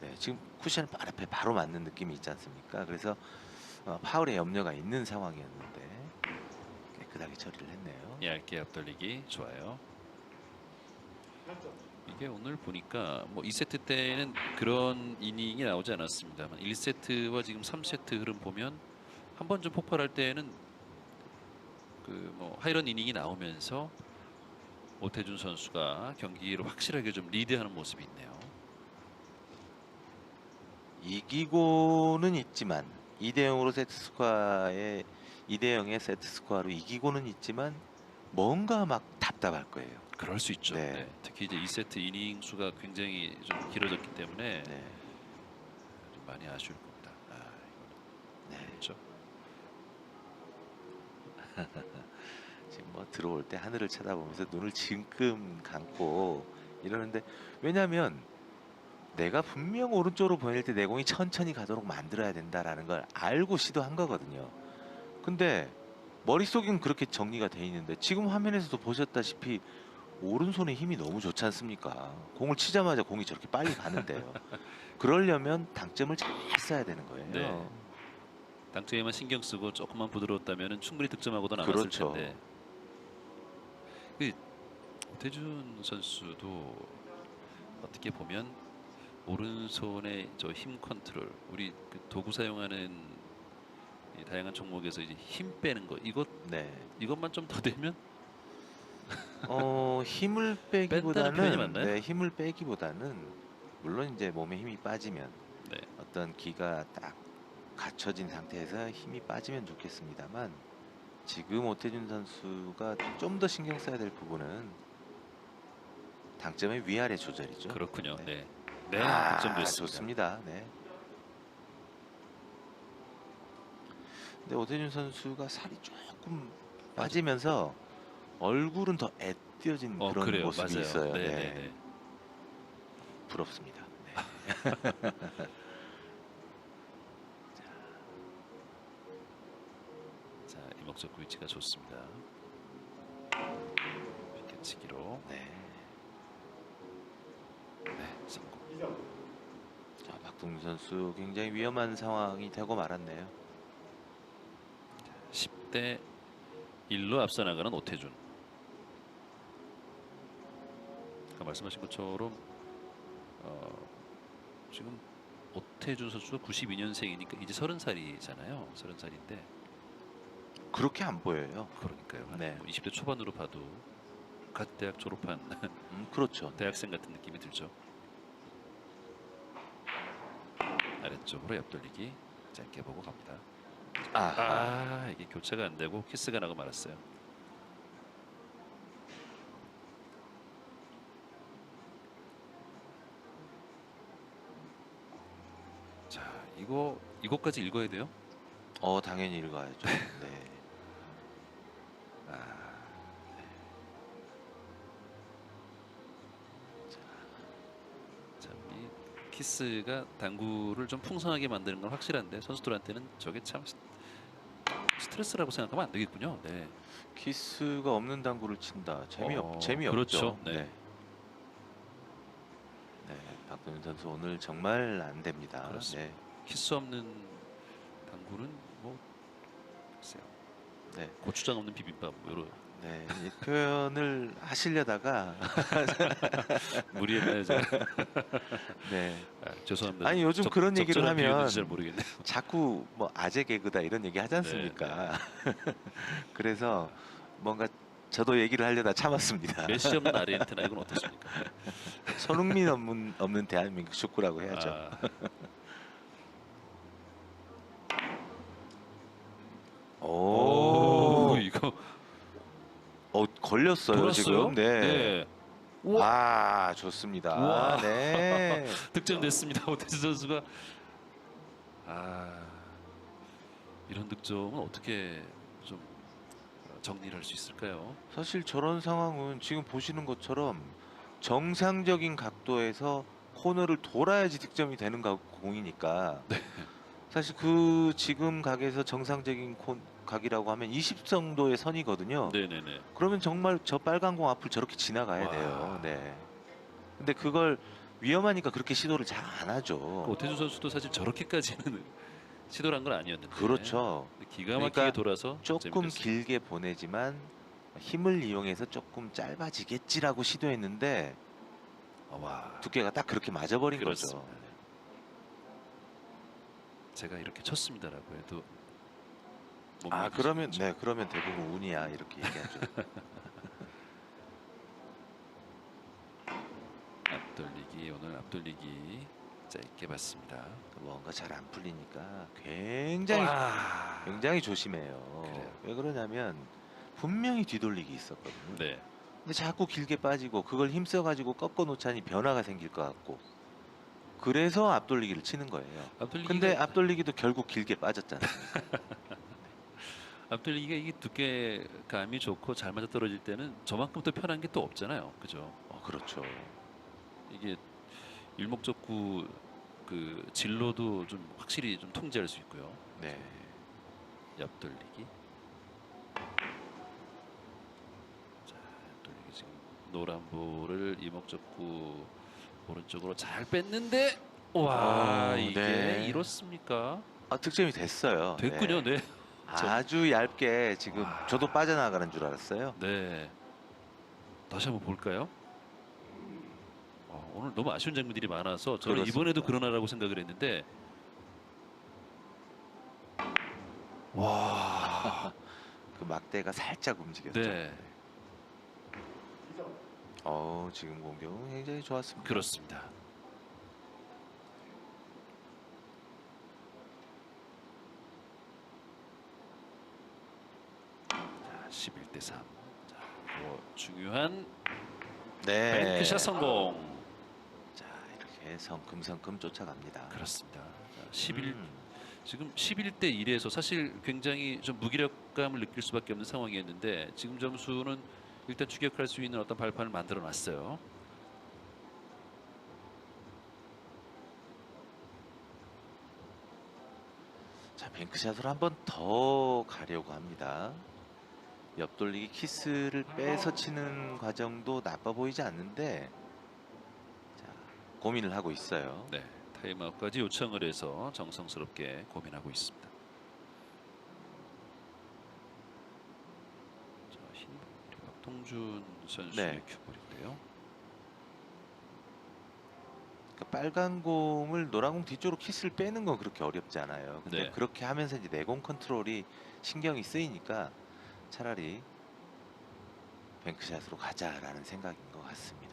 네, 지금 쿠션 앞에 바로 맞는 느낌이 있지 않습니까? 그래서 파울의 염려가 있는 상황이었는데 깨끗하게 처리를 했네요. 얇게 앞돌리기 좋아요. 이게 오늘 보니까 뭐 2세트 때는 그런 이닝이 나오지 않았습니다만 1세트와 지금 3세트 흐름 보면 한 번 좀 폭발할 때는 그 뭐 하이런 이닝이 나오면서 오태준 선수가 경기를 확실하게 좀 리드하는 모습이 있네요. 이기고는 있지만 2대 0으로 세트 스코어에 2대 0의 세트 스코어로 이기고는 있지만 뭔가 막 답답할 거예요. 그럴 수 있죠. 네. 네. 특히 이제 2세트 이닝 수가 굉장히 좀 길어졌기 때문에 네. 좀 많이 아쉬울 겁니다. 네. 그렇죠. 지금 뭐 들어올 때 하늘을 쳐다보면서 눈을 질끔 감고 이러는데 왜냐하면 내가 분명 오른쪽으로 보낼 때 내 공이 천천히 가도록 만들어야 된다라는 걸 알고 시도한 거거든요. 근데 머릿속엔 그렇게 정리가 돼 있는데 지금 화면에서도 보셨다시피 오른손에 힘이 너무 좋지 않습니까? 공을 치자마자 공이 저렇게 빨리 가는데요. 그러려면 당점을 잘 써야 되는 거예요. 네. 당초에만 신경 쓰고 조금만 부드러웠다면 충분히 득점하고도 남았을 그렇죠. 텐데. 그 오태준 선수도 어떻게 보면 오른손의 저 힘 컨트롤, 우리 그 도구 사용하는 이 다양한 종목에서 이제 힘 빼는 거 네. 이것만 좀 더 되면 힘을 뺀다는 표현이 빼기보다는 맞나요? 네, 힘을 빼기보다는 물론 이제 몸에 힘이 빠지면 네. 어떤 기가 딱 갖춰진 상태에서 힘이 빠지면 좋겠습니다만 지금 오태준 선수가 좀 더 신경 써야 될 부분은 당점의 위아래 조절이죠. 그렇군요. 네. 네. 네, 득점됐습니다. 좋습니다. 네. 근데 오태준 선수가 살이 조금 빠지면서 얼굴은 더 애띄어진 그런 그래요. 모습이 맞아요. 있어요. 네, 네. 네, 네. 부럽습니다. 네. 자, 이목적 위치가 좋습니다. 피켓치기로 네. 네, 성공. 자, 박동준 선수 굉장히 위험한 상황이 되고 말았네요. 10대 1로 앞서 나가는 오태준. 아까 말씀하신 것처럼 지금 오태준 선수가 92년생이니까 이제 30살이잖아요. 30살인데 그렇게 안 보여요. 그러니까요. 네. 뭐 20대 초반으로 봐도 갓 대학 졸업한 그렇죠. 대학생 같은 느낌이 들죠. 아래쪽으로 옆돌리기 짧게 보고 갑니다. 아하. 이게 교체가 안 되고 키스가 나고 말았어요. 자, 이거까지 읽어야 돼요? 당연히 읽어야죠. 네. 참, 이 키스가 당구를 좀 풍성하게 만드는 건 확실한데 선수들한테는 저게 참 스트레스라고 생각하면 안 되겠군요. 네. 키스가 없는 당구를 친다. 재미없죠. 그렇죠. 네. 네. 네. 박동윤 선수 오늘 정말 안 됩니다. 그렇습니다. 네. 키스 없는 당구는 뭐 글쎄요. 네. 고추장 없는 비빔밥 뭐 이런 네. 이 표현을 하시려다가 무리했나요, 제가? 네. 죄송합니다. 아니 요즘 그런 얘기를 적절한 하면 비유인지 잘 모르겠네요. 자꾸 뭐 아재 개그다 이런 얘기 하지 않습니까? 그래서 뭔가 저도 얘기를 하려다 참았습니다. 메시 없는 아르헨티나 이건 어떻습니까? 손흥민 없는 대한민국 축구라고 해야죠. 오, 이거 걸렸어요 돌았어요? 지금. 네. 네. 아, 좋습니다. 우와. 네. 득점됐습니다. 오태준 선수가 이런 득점은 어떻게 좀 정리를 할 수 있을까요? 사실 저런 상황은 지금 보시는 것처럼 정상적인 각도에서 코너를 돌아야지 득점이 되는 공이니까 사실 그 지금 각에서 정상적인 각이라고 하면 20 정도의 선이거든요. 네네네. 그러면 정말 저 빨간 공 앞을 저렇게 지나가야 와. 돼요. 네. 근데 그걸 위험하니까 그렇게 시도를 잘 안 하죠. 오태준 선수도 사실 저렇게까지는 시도를 한 건 아니었는데. 그렇죠. 기가 막히게 그러니까 돌아서 조금 득점이 됐어요. 길게 보내지만 힘을 이용해서 조금 짧아지겠지라고 시도했는데 와. 두께가 딱 그렇게 맞아버린 그렇습니다. 거죠. 제가 이렇게 쳤습니다라고 해도 못 그러면 믿으시겠죠. 네, 그러면 대부분 운이야 이렇게 얘기하죠. 앞돌리기 오늘 앞돌리기 짧게 봤습니다. 뭔가 잘 안 풀리니까 굉장히 조심해요. 그래요. 왜 그러냐면 분명히 뒤돌리기 있었거든요. 네. 근데 자꾸 길게 빠지고 그걸 힘써가지고 꺾어 놓자니 변화가 생길 것 같고 그래서 앞돌리기를 치는 거예요. 근데 앞돌리기도 결국 길게 빠졌잖아요. 앞돌리기가 이게 두께감이 좋고 잘 맞아 떨어질 때는 저만큼 더 편한 게 또 없잖아요. 그죠? 그렇죠. 이게 일목적구 그 진로도 좀 확실히 좀 통제할 수 있고요. 네. 옆돌리기. 자, 옆돌리기 지금 노란 볼을 이목적구 오른쪽으로 잘 뺐는데 와 이게 네. 이렇습니까? 득점이 됐어요. 됐군요. 네. 아주 얇게 지금 저도 빠져나가는 줄 알았어요. 네. 다시 한번 볼까요? 오늘 너무 아쉬운 장면들이 많아서 저는 그렇습니다. 이번에도 그러나라고 생각을 했는데 와. 그 막대가 살짝 움직였죠. 네. 지금 공격은 굉장히 좋았습니다. 그렇습니다. 자, 11대 3. 자, 중요한 뱅크샷 성공. 자, 이렇게 성큼성큼 쫓아갑니다. 그렇습니다. 자, 지금 11대 1에서 사실 굉장히 좀 무기력감을 느낄 수밖에 없는 상황이었는데 지금 점수는 일단 추격할 수 있는 어떤 발판을 만들어 놨어요. 자, 뱅크샷을 한 번 더 가려고 합니다. 옆돌리기 키스를 빼서 치는 과정도 나빠 보이지 않는데 자, 고민을 하고 있어요. 네, 타임아웃까지 요청을 해서 정성스럽게 고민하고 있습니다. 자, 흰 박동준 선수의 네. 큐볼인데요. 그러니까 빨간 공을 노란 공 뒤쪽으로 키스를 빼는 건 그렇게 어렵지 않아요. 근데 네. 그렇게 하면서 이제 내공 컨트롤이 신경이 쓰이니까 차라리 뱅크샷으로 가자라는 생각인 것 같습니다.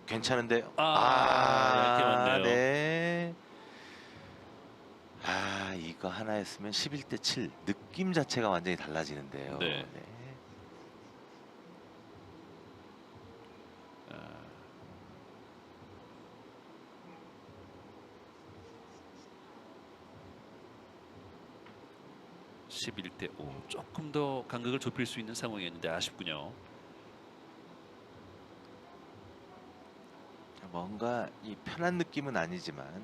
괜찮은데요? 얇게 맞네요. 네. 이거 하나였으면 11대 7. 느낌 자체가 완전히 달라지는데요. 네. 네. 아, 11대 5. 조금 더 간극을 좁힐 수 있는 상황이었는데 아쉽군요. 뭔가 이 편한 느낌은 아니지만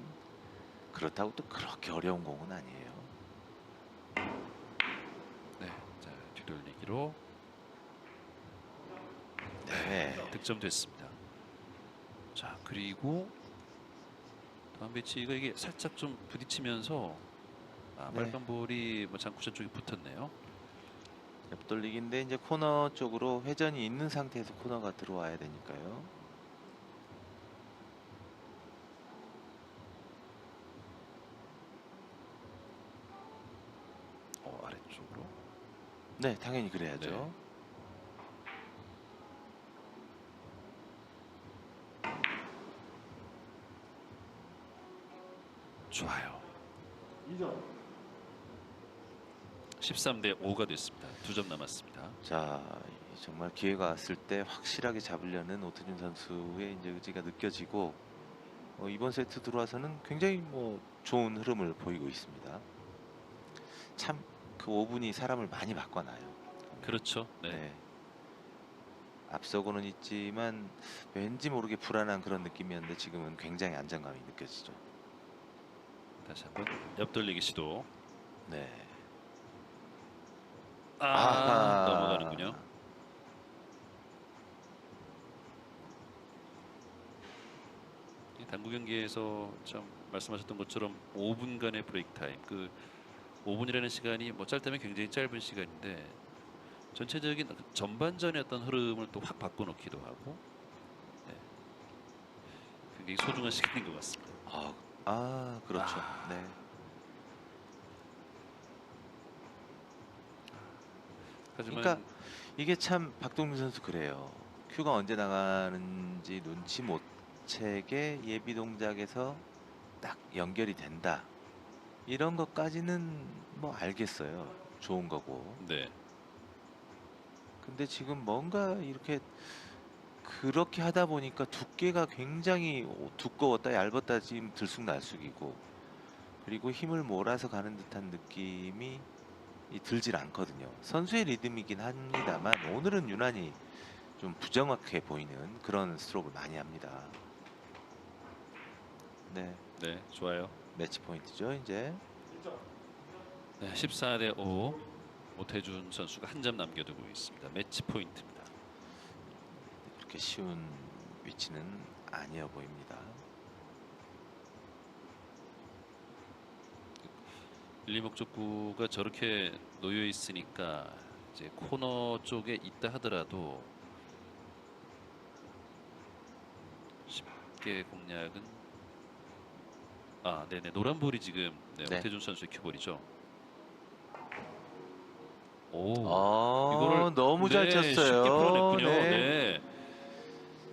그렇다고 또 그렇게 어려운 공은 아니에요. 네. 자, 뒤돌리기로 네. 득점됐습니다. 자, 그리고 다음 배치가 이게 살짝 좀 부딪히면서 네. 빨간 볼이 뭐 장쿠션 쪽에 붙었네요. 옆돌리기인데 이제 코너 쪽으로 회전이 있는 상태에서 코너가 들어와야 되니까요. 아래쪽으로. 네, 당연히 그래야죠. 네. 좋아요. 13대 5가 됐습니다. 2점 남았습니다. 자, 정말 기회가 왔을 때 확실하게 잡으려는 오태준 선수의 이제 의지가 느껴지고 이번 세트 들어와서는 굉장히 좋은 흐름을 보이고 있습니다. 참 그 5분이 사람을 많이 바꿔놔요. 그렇죠. 네. 네. 앞서고는 있지만 왠지 모르게 불안한 그런 느낌이었는데 지금은 굉장히 안정감이 느껴지죠. 다시 한번 옆돌리기 시도. 네. 넘어가는군요. 이 당구 경기에서 참 말씀하셨던 것처럼 5분간의 브레이크 타임, 그 5분이라는 시간이 뭐 짧다면 굉장히 짧은 시간인데 전체적인 전반전의 어떤 흐름을 또 확 바꿔놓기도 하고, 네. 굉장히 소중한 시간인 것 같습니다. 그렇죠. 네. 하지만 그러니까 이게 참 박동민 선수 그래요. 큐가 언제 나가는지 눈치 못 채게 예비 동작에서 딱 연결이 된다. 이런 것까지는 알겠어요. 좋은 거고. 네. 근데 지금 뭔가 이렇게 그렇게 하다 보니까 두께가 굉장히 두꺼웠다 얇았다 지금 들쑥날쑥이고, 그리고 힘을 몰아서 가는 듯한 느낌이 들질 않거든요. 선수의 리듬이긴 합니다만 오늘은 유난히 좀 부정확해 보이는 그런 스트로크를 많이 합니다. 네, 네, 좋아요. 매치 포인트죠 이제. 네, 14대 5. 오태준 선수가 한 점 남겨두고 있습니다. 매치 포인트입니다. 그렇게 쉬운 위치는 아니어 보입니다. 1, 2 목적구가 저렇게 놓여 있으니까 이제 코너 쪽에 있다 하더라도 쉽게 공략은 네네, 노란 볼이 지금 네. 오태준 선수의 큐볼이죠. 이거를 너무 잘 쉽게 쳤어요. 풀어냈군요. 네. 네.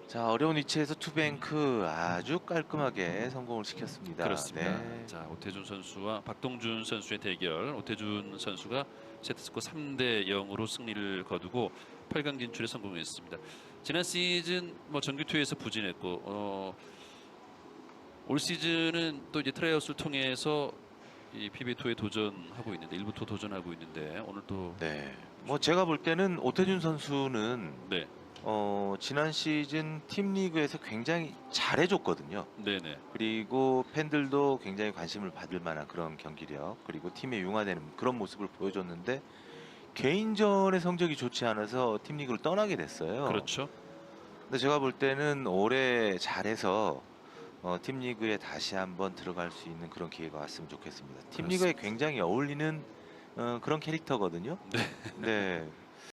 자, 어려운 위치에서 투뱅크 아주 깔끔하게 성공을 시켰습니다. 그렇습니다. 네. 자, 오태준 선수와 박동준 선수의 대결. 오태준 선수가 세트스코어 3대 0으로 승리를 거두고 8강 진출에 성공했습니다. 지난 시즌 정규2에서 부진했고 올 시즌은 또 이제 트라이아웃을 통해서 이 PB2에 도전하고 있는데, 일부 투 도전하고 있는데 오늘 또 네. 제가 볼 때는 오태준 선수는 네. 지난 시즌 팀 리그에서 굉장히 잘해줬거든요. 네네. 그리고 팬들도 굉장히 관심을 받을 만한 그런 경기력, 그리고 팀에 융화되는 그런 모습을 보여줬는데 개인전의 성적이 좋지 않아서 팀 리그를 떠나게 됐어요. 그렇죠. 근데 제가 볼 때는 올해 잘해서 팀 리그에 다시 한번 들어갈 수 있는 그런 기회가 왔으면 좋겠습니다. 팀 리그에 굉장히 어울리는 그런 캐릭터거든요. 네. 네.